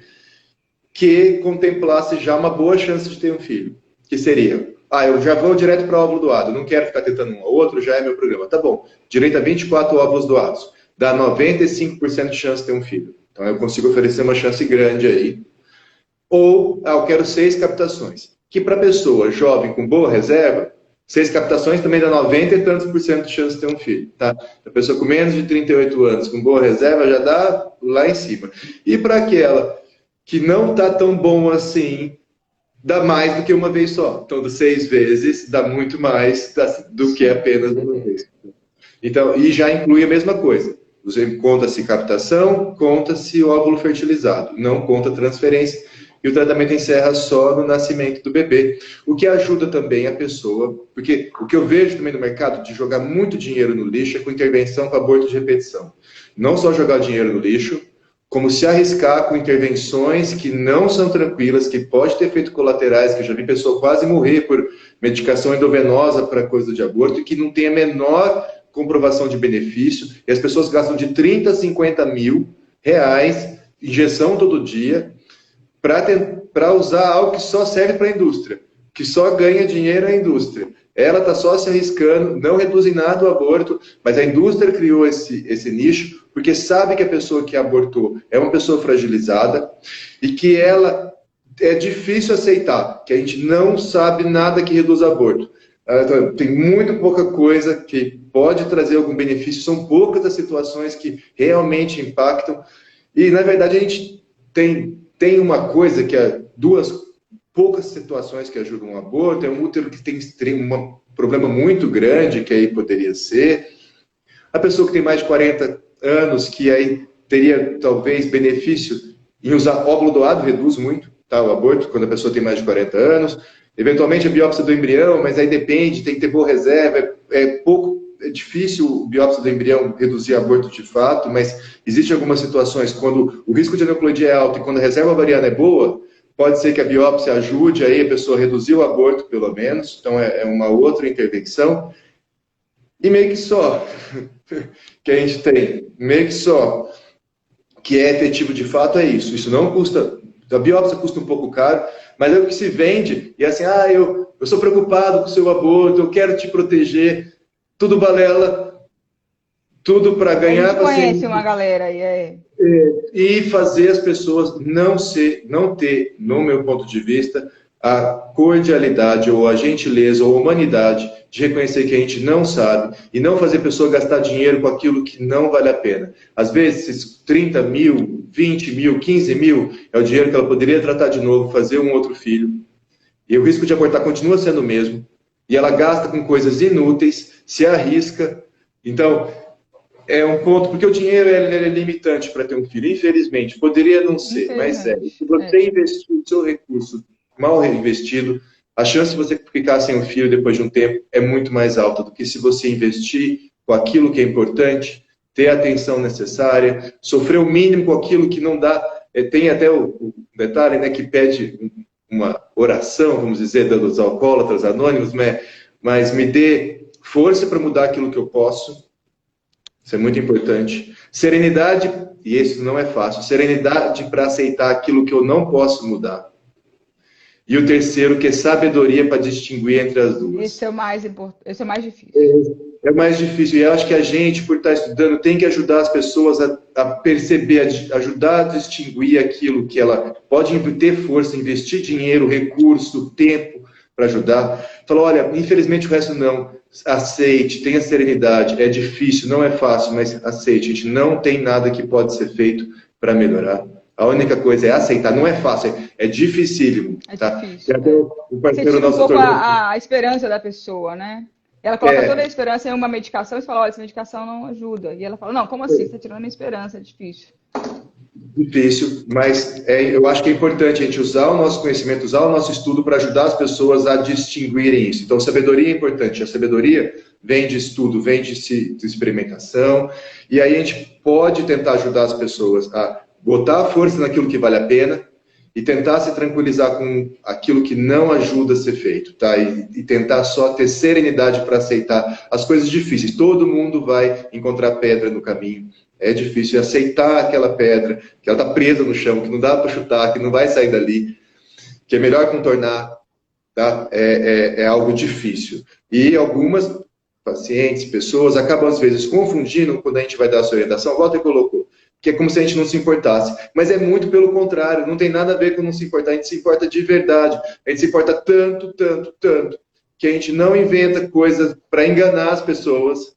que contemplasse já uma boa chance de ter um filho. Que seria, eu já vou direto para o óvulo doado, não quero ficar tentando um ou outro, já é meu programa. Tá bom, direito a 24 óvulos doados, dá 95% de chance de ter um filho. Então eu consigo oferecer uma chance grande aí. Ou, eu quero 6 captações, que para pessoa jovem com boa reserva, 6 captações também dá 90 e tantos por cento de chance de ter um filho. Tá? A pessoa com menos de 38 anos, com boa reserva, já dá lá em cima. E para aquela que não está tão bom assim, dá mais do que uma vez só. Então, de 6 vezes, dá muito mais do que apenas uma vez. Então, e já inclui a mesma coisa. Conta-se captação, conta-se óvulo fertilizado, não conta transferência. E o tratamento encerra só no nascimento do bebê. O que ajuda também a pessoa, porque o que eu vejo também no mercado de jogar muito dinheiro no lixo é com intervenção com aborto de repetição. Não só jogar dinheiro no lixo, como se arriscar com intervenções que não são tranquilas, que pode ter efeitos colaterais, que eu já vi pessoa quase morrer por medicação endovenosa para coisa de aborto, e que não tem a menor comprovação de benefício, e as pessoas gastam de 30 a 50 mil reais, injeção todo dia, para usar algo que só serve para a indústria, que só ganha dinheiro a indústria. Ela está só se arriscando, não reduz em nada o aborto, mas a indústria criou esse nicho, porque sabe que a pessoa que abortou é uma pessoa fragilizada e que ela é difícil aceitar, que a gente não sabe nada que reduz aborto. Tem muito pouca coisa que pode trazer algum benefício, são poucas as situações que realmente impactam. E, na verdade, a gente tem uma coisa que é poucas situações que ajudam o aborto, é um útero que tem um problema muito grande, que aí poderia ser. A pessoa que tem mais de 40 anos, que aí teria talvez benefício em usar óvulo doado, reduz muito, tá, o aborto, quando a pessoa tem mais de 40 anos. Eventualmente a biópsia do embrião, mas aí depende, tem que ter boa reserva, é difícil a biópsia do embrião reduzir aborto de fato, mas existem algumas situações quando o risco de aneuploidia é alto e quando a reserva ovariana é boa, pode ser que a biópsia ajude aí a pessoa a reduzir o aborto, pelo menos, então é uma outra intervenção. E meio que só que a gente tem, meio que só que é efetivo de fato é isso. Isso não custa, a biópsia custa um pouco caro, mas é o que se vende, e é assim, eu sou preocupado com o seu aborto, eu quero te proteger, tudo balela, tudo para ganhar. A gente conhece uma galera aí, e fazer as pessoas não ter, no meu ponto de vista, a cordialidade ou a gentileza ou a humanidade de reconhecer que a gente não sabe e não fazer a pessoa gastar dinheiro com aquilo que não vale a pena. Às vezes, esses 30 mil, 20 mil, 15 mil é o dinheiro que ela poderia tratar de novo, fazer um outro filho. E o risco de abortar continua sendo o mesmo. E ela gasta com coisas inúteis, se arrisca. Então, é um ponto, porque o dinheiro é limitante para ter um filho, infelizmente. Poderia não ser, mas é. Se você investir o seu recurso mal reinvestido, a chance de você ficar sem um filho depois de um tempo é muito mais alta do que se você investir com aquilo que é importante, ter a atenção necessária, sofrer o mínimo com aquilo que não dá. Tem até o detalhe, né, que pede uma oração, vamos dizer, dos alcoólatras anônimos, mas me dê força para mudar aquilo que eu posso. Isso é muito importante. Serenidade, e isso não é fácil, serenidade para aceitar aquilo que eu não posso mudar. E o terceiro, que é sabedoria para distinguir entre as duas. Esse é o mais importante, esse é o mais difícil. É o mais difícil. E eu acho que a gente, por estar estudando, tem que ajudar as pessoas a perceber, a ajudar a distinguir aquilo que ela pode ter força, investir dinheiro, recurso, tempo para ajudar. Falou, olha, infelizmente o resto não. Aceite, tenha serenidade. É difícil, não é fácil, mas aceite. A gente não tem nada que pode ser feito para melhorar. A única coisa é aceitar. Não é fácil, é dificílimo. Tá? É difícil. O parceiro você tira um pouco doutor... a esperança da pessoa, né? Ela coloca toda a esperança em uma medicação e fala, olha, essa medicação não ajuda. E ela fala, não, como assim? Você está tirando a minha esperança, é difícil. Difícil, mas eu acho que é importante a gente usar o nosso conhecimento, usar o nosso estudo para ajudar as pessoas a distinguirem isso. Então, sabedoria é importante. A sabedoria vem de estudo, vem de experimentação. E aí a gente pode tentar ajudar as pessoas a botar a força naquilo que vale a pena e tentar se tranquilizar com aquilo que não ajuda a ser feito, tá? E tentar só ter serenidade para aceitar as coisas difíceis. Todo mundo vai encontrar pedra no caminho. É difícil aceitar aquela pedra, que ela está presa no chão, que não dá para chutar, que não vai sair dali, que é melhor contornar, tá? É algo difícil. E algumas pacientes, pessoas, acabam às vezes confundindo quando a gente vai dar a sua orientação, Walter colocou, que é como se a gente não se importasse. Mas é muito pelo contrário, não tem nada a ver com não se importar, a gente se importa de verdade. A gente se importa tanto, tanto, tanto, que a gente não inventa coisas para enganar as pessoas,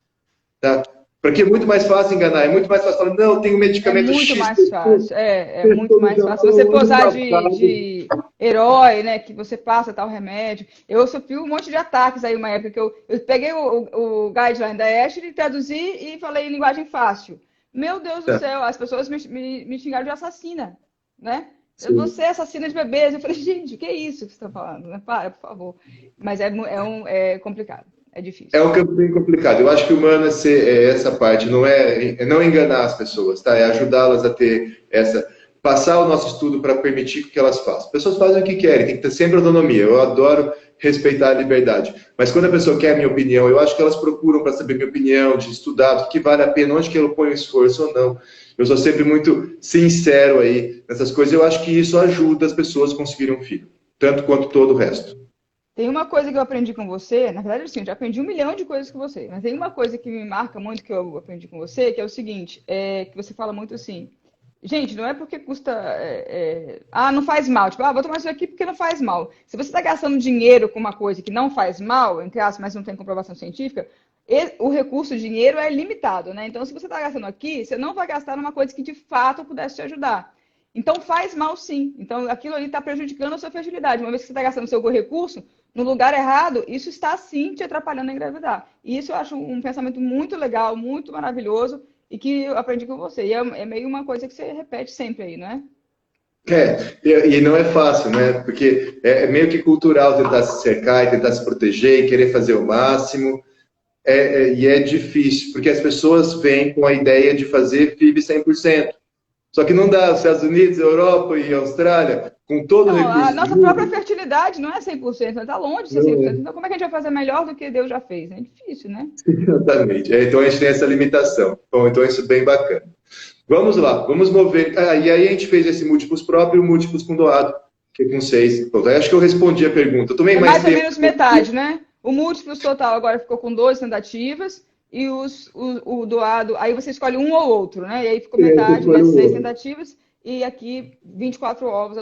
tá? Porque é muito mais fácil enganar, é muito mais fácil falar, não, tem um medicamento X. É muito mais fácil, é muito mais fácil. Você posar de herói, né, que você passa tal remédio. Eu sofri um monte de ataques aí, uma época que eu peguei o guideline da Ashley, traduzi e falei em linguagem fácil. Meu Deus do céu, as pessoas me xingaram de assassina, né? Você é assassina de bebês. Eu falei, gente, o que é isso que você está falando? Para, por favor. Mas é complicado. É difícil. É um campo bem complicado. Eu acho que o humano é essa parte, não é não enganar as pessoas, tá? É ajudá-las a ter passar o nosso estudo para permitir que elas façam. As pessoas fazem o que querem, tem que ter sempre autonomia. Eu adoro respeitar a liberdade. Mas quando a pessoa quer a minha opinião, eu acho que elas procuram para saber minha opinião, de estudar, o que vale a pena, onde que eu ponho esforço ou não. Eu sou sempre muito sincero aí nessas coisas. Eu acho que isso ajuda as pessoas a conseguirem um filho, tanto quanto todo o resto. Tem uma coisa que eu aprendi com você, na verdade, assim, eu já aprendi 1 milhão de coisas com você, mas tem uma coisa que me marca muito que eu aprendi com você, que é o seguinte, que você fala muito assim, gente, não é porque custa, não faz mal, tipo, vou tomar isso aqui porque não faz mal. Se você está gastando dinheiro com uma coisa que não faz mal, entre aspas, mas não tem comprovação científica, o recurso, o dinheiro é limitado, né? Então, se você está gastando aqui, você não vai gastar numa coisa que de fato pudesse te ajudar. Então faz mal sim. Então aquilo ali está prejudicando a sua fertilidade. Uma vez que você está gastando seu recurso no lugar errado, isso está sim te atrapalhando a engravidar. E isso eu acho um pensamento muito legal, muito maravilhoso e que eu aprendi com você. E é meio uma coisa que você repete sempre aí, não é? E não é fácil, né? Porque é meio que cultural tentar se cercar e tentar se proteger e querer fazer o máximo. E é difícil, porque as pessoas vêm com a ideia de fazer FIV 100%. Só que não dá, os Estados Unidos, Europa e Austrália, com todo o recurso... A nossa própria fertilidade não é 100%, está longe de ser 100%. Então como é que a gente vai fazer melhor do que Deus já fez? É difícil, né? Exatamente. Então a gente tem essa limitação. Bom, então isso é bem bacana. Vamos lá, vamos mover... e aí a gente fez esse múltiplos próprio e o múltiplos com doado, que é com 6. Bom, acho que eu respondi a pergunta. Eu tomei mais mais ou menos metade, né? O múltiplos total agora ficou com 12 tentativas. E o doado, aí você escolhe um ou outro, né? E aí ficou metade, 6 tentativas, e aqui 24 ovos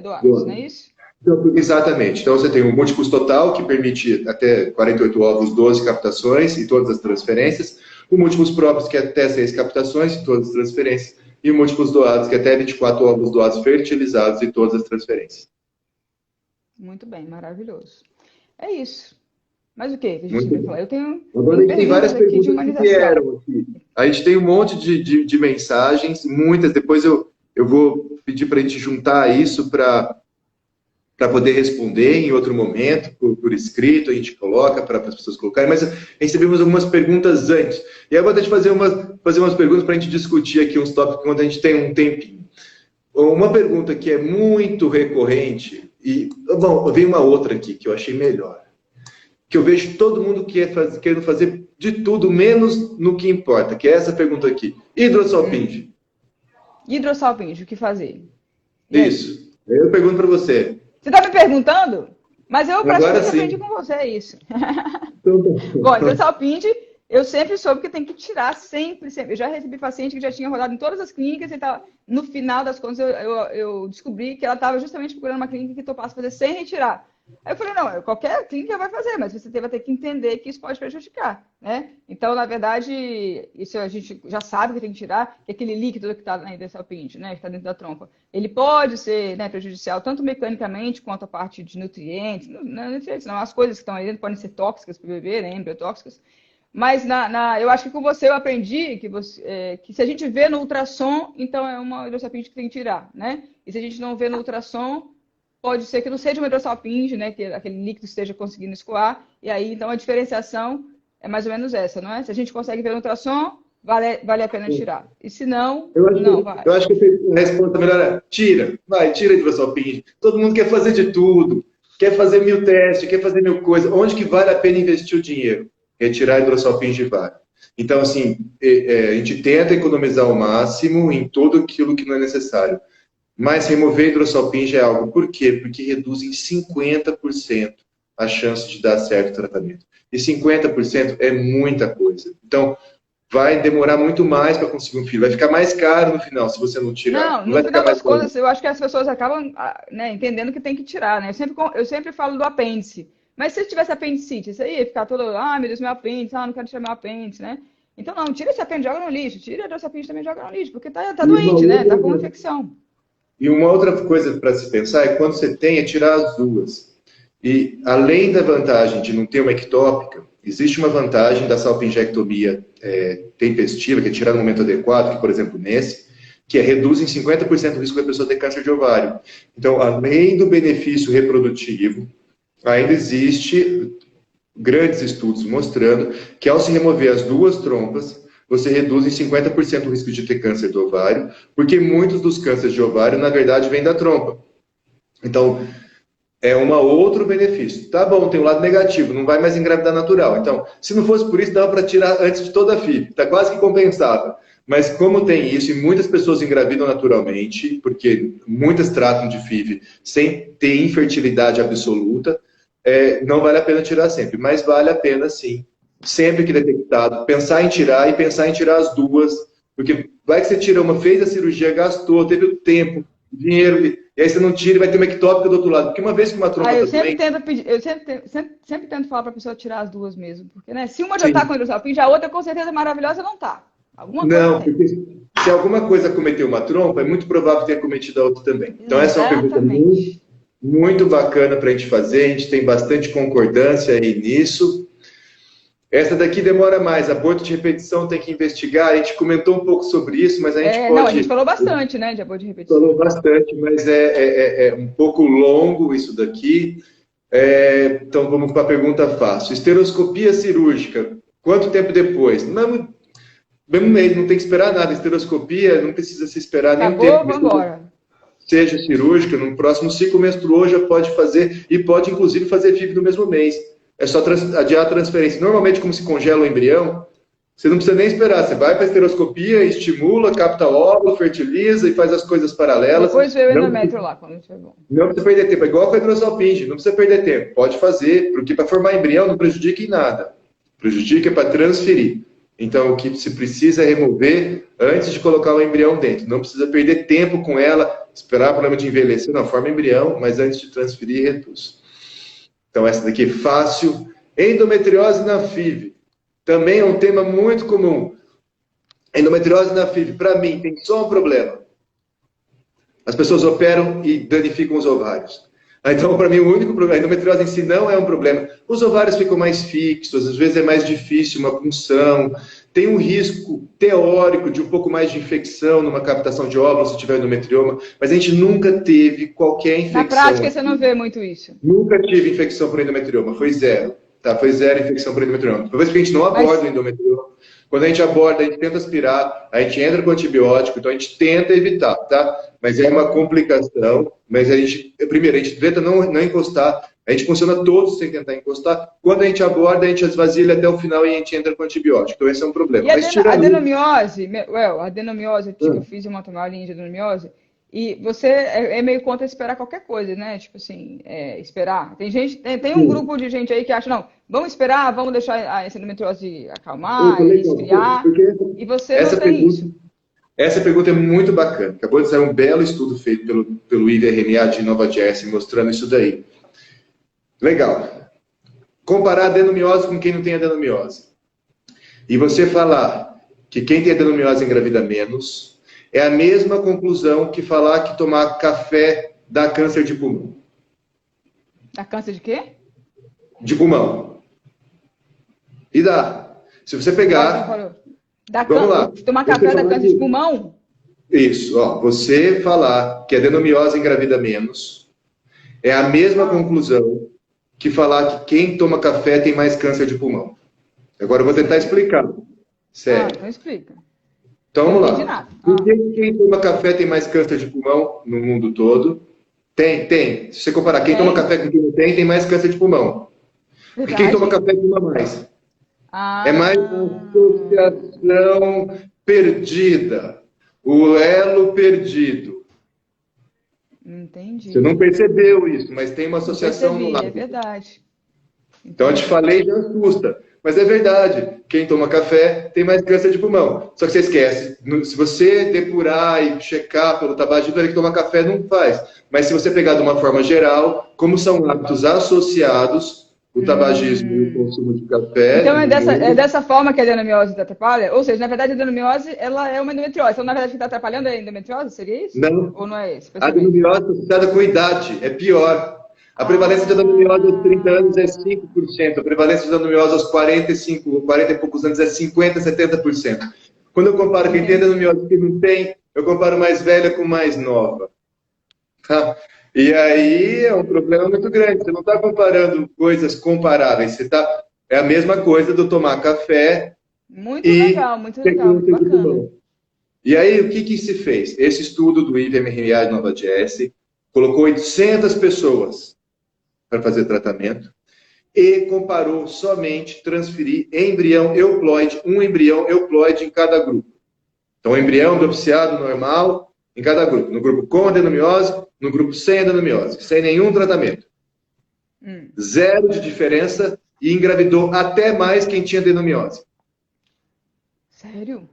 doados, não é isso? Então, exatamente. Então, você tem o múltiplos total, que permite até 48 ovos, 12 captações e todas as transferências. O múltiplos próprios, que é até 6 captações e todas as transferências. E o múltiplos doados, que é até 24 ovos doados fertilizados e todas as transferências. Muito bem, maravilhoso. É isso. Mas o que a gente Muito vai bem. falar? Eu tenho Agora a gente tem várias aqui de perguntas que humanização. vieram aqui. A gente tem um monte de mensagens, muitas. Depois eu vou pedir para a gente juntar isso para poder responder em outro momento, por escrito, a gente coloca para as pessoas colocarem, mas recebemos algumas perguntas antes. E aí eu vou ter de fazer umas perguntas para a gente discutir aqui uns tópicos quando a gente tem um tempinho. Uma pergunta que é muito recorrente, e, bom, veio uma outra aqui que eu achei melhor, que eu vejo todo mundo querendo fazer de tudo, menos no que importa, que é essa pergunta aqui. Hidrossalpinge. Hidrossalpinge, o que fazer? Isso. Eu pergunto para você. Você está me perguntando? Mas eu praticamente sim. aprendi com você isso. Então, Bom, hidrossalpinge, eu sempre soube que tem que tirar, sempre, sempre. Eu já recebi paciente que já tinha rodado em todas as clínicas e tava, no final das contas eu descobri que ela estava justamente procurando uma clínica que topasse fazer sem retirar. Aí eu falei, não, qualquer clínica vai fazer, mas você vai ter que entender que isso pode prejudicar, né? Então, na verdade, isso a gente já sabe que tem que tirar, que aquele líquido que está na hidrossalpinge, né, que está dentro da trompa, ele pode ser, né, prejudicial, tanto mecanicamente quanto a parte de nutrientes, não nutrientes não, as coisas que estão aí dentro podem ser tóxicas para o bebê, né, embriotóxicas, mas eu acho que com você eu aprendi que se a gente vê no ultrassom, então é uma hidrossalpinge que tem que tirar, né? E se a gente não vê no ultrassom, pode ser que não seja uma hidrossalpinge, né? Que aquele líquido esteja conseguindo escoar. E aí, então, a diferenciação é mais ou menos essa, não é? Se a gente consegue ver no ultrassom, vale a pena tirar. E se não, não vai. Eu acho que a resposta melhor é tira a hidrossalpinge. Todo mundo quer fazer de tudo, quer fazer 1000 testes, quer fazer 1000 coisas. Onde que vale a pena investir o dinheiro? Retirar a hidrossalpinge vale. Então, assim, a gente tenta economizar ao máximo em tudo aquilo que não é necessário. Mas remover a hidrossalpinge é algo. Por quê? Porque reduz em 50% a chance de dar certo o tratamento. E 50% é muita coisa. Então, vai demorar muito mais para conseguir um filho. Vai ficar mais caro no final, se você não tirar. Não, no final das contas, eu acho que as pessoas acabam, né, entendendo que tem que tirar, né? Eu sempre falo do apêndice. Mas se tivesse apendicite, isso aí ia ficar todo, meu Deus, meu apêndice, não quero tirar meu apêndice, né? Então, não, tira esse apêndice, joga no lixo. Tira a hidrossalpinge também, joga no lixo, porque tá doente, né? Tá com infecção. E uma outra coisa para se pensar é quando você tem, é tirar as duas. E além da vantagem de não ter uma ectópica, existe uma vantagem da salpingectomia tempestiva, que é tirar no momento adequado, que por exemplo nesse, que reduz em 50% o risco da pessoa ter câncer de ovário. Então, além do benefício reprodutivo, ainda existe grandes estudos mostrando que ao se remover as duas trompas, você reduz em 50% o risco de ter câncer do ovário, porque muitos dos cânceres de ovário, na verdade, vêm da trompa. Então, é um outro benefício. Tá bom, tem um lado negativo, não vai mais engravidar natural. Então, se não fosse por isso, dava para tirar antes de toda a FIV. Está quase que compensado. Mas como tem isso, e muitas pessoas engravidam naturalmente, porque muitas tratam de FIV sem ter infertilidade absoluta, não vale a pena tirar sempre. Mas vale a pena, sim, sempre que detectado, pensar em tirar e pensar em tirar as duas, porque vai que você tira uma, fez a cirurgia, gastou, teve o tempo, dinheiro, e aí você não tira e vai ter uma ectópica do outro lado. Porque uma vez que uma trompa eu sempre tento falar para a pessoa tirar as duas mesmo, porque né, se uma já está com hidrossalpinge, a outra com certeza maravilhosa não está. Não, porque se alguma coisa cometeu uma trompa, é muito provável ter cometido a outra também. Então essa é uma pergunta muito bacana para a gente fazer, a gente tem bastante concordância aí nisso. Essa daqui demora mais, aborto de repetição tem que investigar, a gente comentou um pouco sobre isso, mas a gente pode... Não, a gente falou bastante, né, de aborto de repetição. Falou bastante, mas é um pouco longo isso daqui. Então vamos para a pergunta fácil. Esteroscopia cirúrgica, quanto tempo depois? Mesmo mês, não tem que esperar nada. Esteroscopia não precisa se esperar nem tempo. Vamos embora. Seja cirúrgica, no próximo ciclo menstruou já pode fazer, e pode inclusive fazer FIV no mesmo mês. É só adiar a transferência. Normalmente, como se congela o embrião, você não precisa nem esperar. Você vai para a esteroscopia, estimula, capta óvulo, fertiliza e faz as coisas paralelas. Depois vê o endométrio lá, quando tiver bom. Não precisa perder tempo. É igual com a hidrossalpinge, não precisa perder tempo. Pode fazer, porque para formar embrião não prejudica em nada. Prejudica para transferir. Então, o que se precisa é remover antes de colocar o embrião dentro. Não precisa perder tempo com ela, esperar o problema de envelhecer na forma embrião, mas antes de transferir, reduz. Então, essa daqui é fácil. Endometriose na FIV. Também é um tema muito comum. Endometriose na FIV, para mim, tem só um problema. As pessoas operam e danificam os ovários. Então, para mim, o único problema, a endometriose em si não é um problema. Os ovários ficam mais fixos, às vezes é mais difícil uma punção. Tem um risco teórico de um pouco mais de infecção numa captação de óvulos se tiver endometrioma, mas a gente nunca teve qualquer infecção. Na prática, você não vê muito isso. Nunca tive infecção por endometrioma, foi zero. Tá? Foi zero infecção por endometrioma. Talvez porque a gente não aborda o endometrioma. Quando a gente aborda, a gente tenta aspirar, a gente entra com antibiótico, então a gente tenta evitar, tá? Mas é uma complicação, mas a gente, primeiro, a gente tenta não encostar, a gente funciona todos sem tentar encostar. Quando a gente aborda, a gente esvazia ele até o final e a gente entra com antibiótico. Então esse é um problema. E a adenomiose, a adenomiose, eu fiz uma aulinha de adenomiose, e você é meio contra esperar qualquer coisa, né? Tipo assim, esperar. Tem gente, tem um grupo de gente aí que acha, não, vamos esperar, vamos deixar a endometriose acalmar, esfriar, e você não tem isso. Essa pergunta é muito bacana. Acabou de sair um belo estudo feito pelo IVRNA de Nova Jersey mostrando isso daí. Legal. Comparar adenomiose com quem não tem adenomiose. E você falar que quem tem adenomiose engravida menos é a mesma conclusão que falar que tomar café dá câncer de pulmão. Dá câncer de quê? De pulmão. E dá. Se você pegar... Vamos lá. Tomar café dá câncer de pulmão? Isso. Ó, você falar que adenomiose engravida menos é a mesma conclusão que falar que quem toma café tem mais câncer de pulmão. Agora eu vou tentar explicar. Sério. Então explica. Então vamos lá. Por que quem toma café tem mais câncer de pulmão no mundo todo? Tem. Se você comparar quem toma café com quem não tem mais câncer de pulmão. Porque quem toma café fuma mais. É mais uma associação perdida. O elo perdido. Entendi. Você não percebeu isso, mas tem uma associação no lado. É verdade. Então eu te falei, já assusta. Mas é verdade. Quem toma café tem mais câncer de pulmão. Só que você esquece. Se você depurar e checar pelo tabagismo, ele que toma café não faz. Mas se você pegar de uma forma geral, como são hábitos associados, o tabagismo e o consumo de café... Então é dessa forma que a adenomiose atrapalha? Ou seja, na verdade a adenomiose ela é uma endometriose. Então, na verdade, o que está atrapalhando é a endometriose? Seria isso? Não. Ou não é isso? A adenomiose associada com idade é pior. A prevalência de adenomiose aos 30 anos é 5%. A prevalência de adenomiose aos 40 e poucos anos é 50%, 70%. Quando eu comparo quem tem adenomiose e quem não tem, eu comparo mais velha com mais nova. Tá? E aí é um problema muito grande. Você não está comparando coisas comparáveis. É a mesma coisa do tomar café. Muito legal, muito bacana. E aí, o que se fez? Esse estudo do IVMRA de Nova Jersey colocou 800 pessoas para fazer tratamento e comparou somente transferir embrião euploide, um embrião euploide em cada grupo. Então, o embrião biopsiado normal em cada grupo. No grupo com adenomiose, no grupo sem adenomiose, sem nenhum tratamento. Zero de diferença e engravidou até mais quem tinha adenomiose. Sério?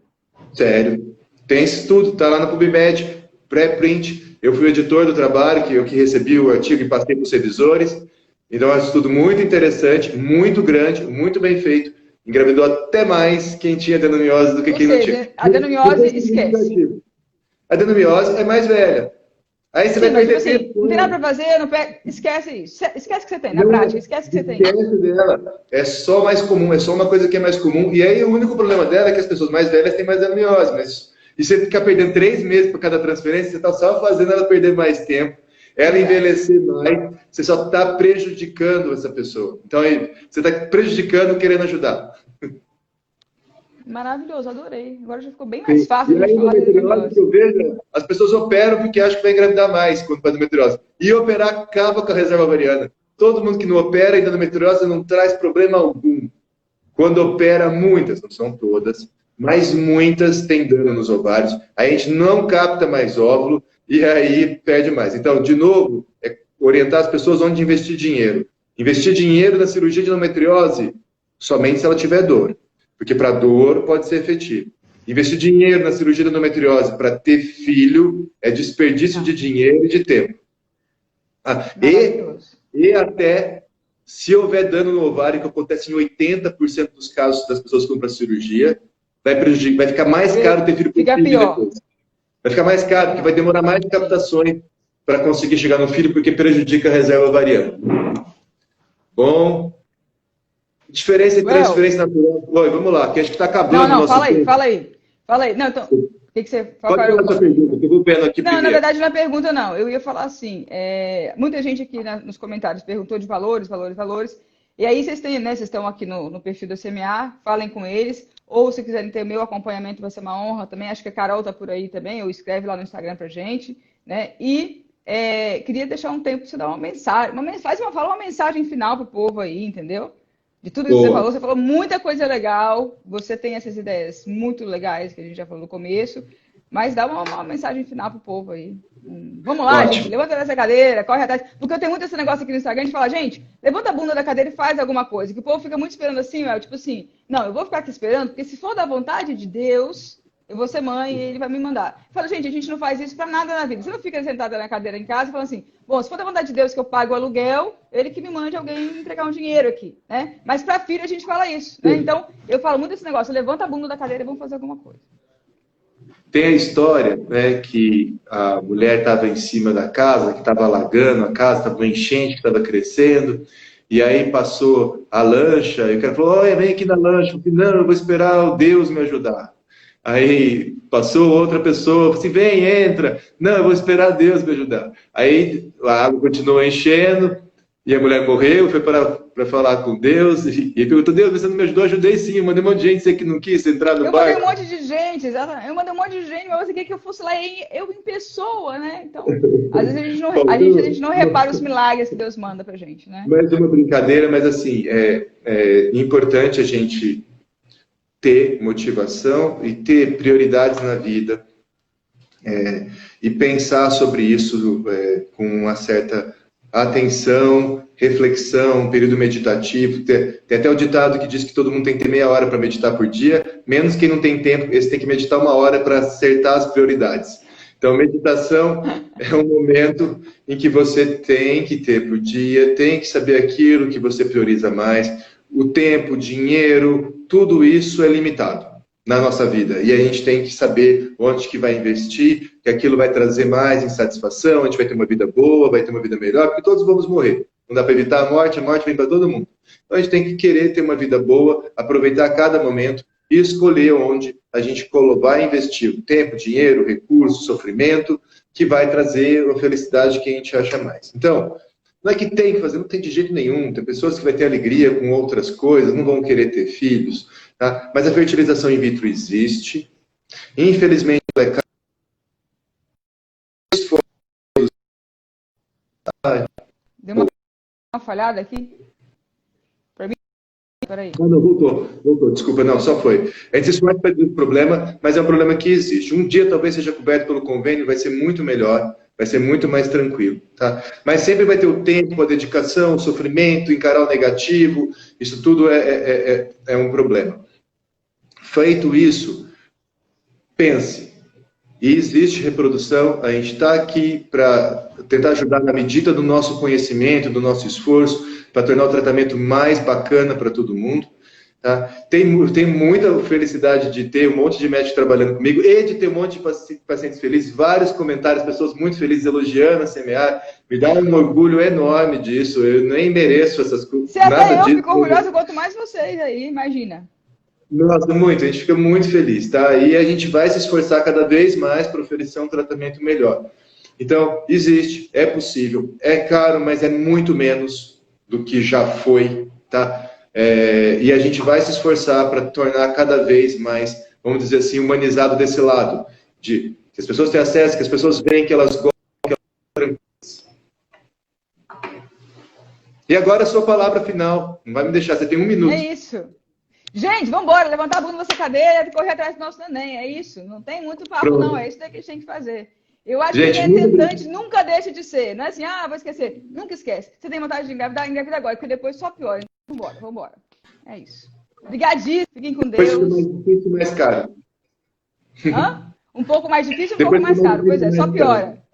Sério. Tem esse estudo, está lá na PubMed, pré-print. Eu fui o editor do trabalho, eu que recebi o artigo e passei para os revisores. Então é um estudo muito interessante, muito grande, muito bem feito. Engravidou até mais quem tinha adenomiose do que quem não tinha. Adenomiose, esquece. A adenomiose é mais velha. Aí você vai perder tempo. Não tem nada para fazer, esquece isso. Esquece que você tem, na prática, esquece que você tem. Esquece dela. É só mais comum, é só uma coisa que é mais comum. E aí o único problema dela é que as pessoas mais velhas têm mais adenomiose. Mas... E você ficar perdendo 3 meses por cada transferência, você está só fazendo ela perder mais tempo, ela envelhecer mais, você só está prejudicando essa pessoa. Então, aí, você está prejudicando querendo ajudar. Maravilhoso, adorei. Agora já ficou bem mais fácil. E aí, endometriose, que eu vejo, as pessoas operam porque acham que vai engravidar mais quando faz endometriose. E operar acaba com a reserva ovariana. Todo mundo que não opera endometriose não traz problema algum. Quando opera, muitas, não são todas, mas muitas têm dano nos ovários. A gente não capta mais óvulo e aí perde mais. Então, de novo, é orientar as pessoas onde investir dinheiro. Investir dinheiro na cirurgia de endometriose somente se ela tiver dor. porque para dor pode ser efetivo. Investir dinheiro na cirurgia da endometriose para ter filho é desperdício de dinheiro e de tempo. E até, se houver dano no ovário, que acontece em 80% dos casos das pessoas que vão para a cirurgia, vai ficar mais caro ter filho por filho depois. Vai ficar mais caro, porque vai demorar mais de captações para conseguir chegar no filho, porque prejudica a reserva ovariana. Bom, diferença e transferência natural. Oi, vamos lá, que acho que está acabando o nosso tempo. Fala aí. Não, então, o que você... Pode fazer a sua pergunta, que eu vou vendo aqui não, primeiro. Na verdade não é pergunta, não. Eu ia falar assim, muita gente aqui nos comentários perguntou de valores. E aí vocês têm, né? Vocês estão aqui no perfil da CMA, falem com eles. Ou se quiserem ter o meu acompanhamento, vai ser uma honra também. Acho que a Carol está por aí também, ou escreve lá no Instagram pra gente, né? E queria deixar um tempo para você dar uma mensagem. Fala uma mensagem final pro povo aí, entendeu? De tudo que você falou muita coisa legal. Você tem essas ideias muito legais que a gente já falou no começo. Mas dá uma mensagem final pro povo aí. Vamos lá, gente. Levanta dessa cadeira, corre atrás. Porque eu tenho muito esse negócio aqui no Instagram, a gente fala, gente, levanta a bunda da cadeira e faz alguma coisa. Que o povo fica muito esperando assim, tipo assim, não, eu vou ficar aqui esperando, porque se for da vontade de Deus, eu vou ser mãe e ele vai me mandar. Eu falo, gente, a gente não faz isso pra nada na vida. Você não fica sentada na cadeira em casa e fala assim, bom, se for da vontade de Deus que eu pago o aluguel, ele que me mande alguém entregar um dinheiro aqui, né? Mas pra filho a gente fala isso, né? Então, eu falo muito desse negócio, levanta a bunda da cadeira e vamos fazer alguma coisa. Tem a história, né, que a mulher estava em cima da casa, que estava alagando a casa, estava uma enchente que estava crescendo, e aí passou a lancha, e o cara falou, olha, vem aqui na lancha. Eu falei, não, eu vou esperar o Deus me ajudar. Aí passou outra pessoa, falou assim, vem, entra. Não, eu vou esperar Deus me ajudar. Aí a água continuou enchendo, e a mulher morreu, foi para falar com Deus, e perguntou, Deus, você não me ajudou? Ajudei sim, eu mandei um monte de gente, você que não quis entrar no barco. Eu mandei um monte de gente, exatamente. Eu mandei um monte de gente, mas você queria que eu fosse lá eu em pessoa, né? Então, às vezes a gente não repara os milagres que Deus manda pra gente, né? Mais uma brincadeira, mas assim, é importante a gente ter motivação e ter prioridades na vida e pensar sobre isso com uma certa atenção, reflexão, período meditativo. Tem até o ditado que diz que todo mundo tem que ter meia hora para meditar por dia, menos quem não tem tempo, esse tem que meditar uma hora para acertar as prioridades. Então, meditação é um momento em que você tem que ter por dia, tem que saber aquilo que você prioriza mais. O tempo, o dinheiro, tudo isso é limitado na nossa vida. E a gente tem que saber onde que vai investir, que aquilo vai trazer mais insatisfação, a gente vai ter uma vida boa, vai ter uma vida melhor, porque todos vamos morrer. Não dá para evitar a morte vem para todo mundo. Então a gente tem que querer ter uma vida boa, aproveitar cada momento e escolher onde a gente vai investir o tempo, dinheiro, recurso, sofrimento, que vai trazer a felicidade que a gente acha mais. Então, não é que tem que fazer, não tem de jeito nenhum. Tem pessoas que vão ter alegria com outras coisas, não vão querer ter filhos, tá? Mas a fertilização in vitro existe. Infelizmente, ela é cara. Deu uma falhada aqui? Para mim? Peraí. Não, voltou. Desculpa, não, só foi. A gente se esforça para resolver o problema, mas é um problema que existe. Um dia talvez seja coberto pelo convênio, vai ser muito melhor, vai ser muito mais tranquilo, tá? Mas sempre vai ter o tempo, a dedicação, o sofrimento, encarar o negativo, isso tudo é um problema. Feito isso, pense. E existe reprodução, a gente está aqui para tentar ajudar na medida do nosso conhecimento, do nosso esforço, para tornar o tratamento mais bacana para todo mundo. Tá? Tem muita felicidade de ter um monte de médicos trabalhando comigo e de ter um monte de pacientes felizes, vários comentários, pessoas muito felizes elogiando a CMA. Me dá um orgulho enorme disso, eu nem mereço essas coisas. Se até eu fico orgulhosa, quanto mais vocês aí, imagina. Nossa, muito, a gente fica muito feliz, tá? E a gente vai se esforçar cada vez mais para oferecer um tratamento melhor. Então, existe, é possível, é caro, mas é muito menos do que já foi, tá? E a gente vai se esforçar para tornar cada vez mais, vamos dizer assim, humanizado desse lado, de que as pessoas têm acesso, que as pessoas veem que elas gostam, que elas são tranquilas. E agora a sua palavra final, não vai me deixar, você tem 1 minuto. É isso. Gente, vamos embora, levantar a bunda dessa cadeira e correr atrás do nosso neném, é isso. Não tem muito papo, Pronto. não, é isso que a gente tem que fazer. Eu acho que quem é tentante nunca deixa de ser. Não é assim, vou esquecer. Nunca esquece. Você tem vontade de engravidar, engravida agora, porque depois só piora. Então, vambora. É isso. Obrigadíssimo. Fiquem com Depois fica Deus. mais difícil, mais caro. Hã? Um pouco mais difícil, um Depois pouco mais fica mais caro. Pois é, difícil, só mais caro. piora.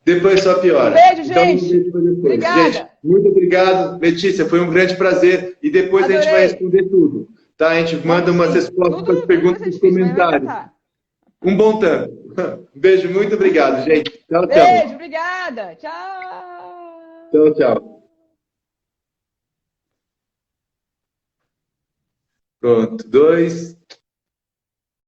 Depois só piora. Um beijo, Então, gente. um beijo para depois. Obrigada. Gente, muito obrigado. Letícia, foi um grande prazer. E depois a gente vai Adorei. responder tudo. Tá? A gente manda umas respostas para as perguntas vai ser nos difícil, mas vai comentários. tentar. Um bom tanto. Um beijo, muito obrigado, gente. Tchau, tchau. Beijo, obrigada. Tchau. Tchau, tchau. Pronto. 2.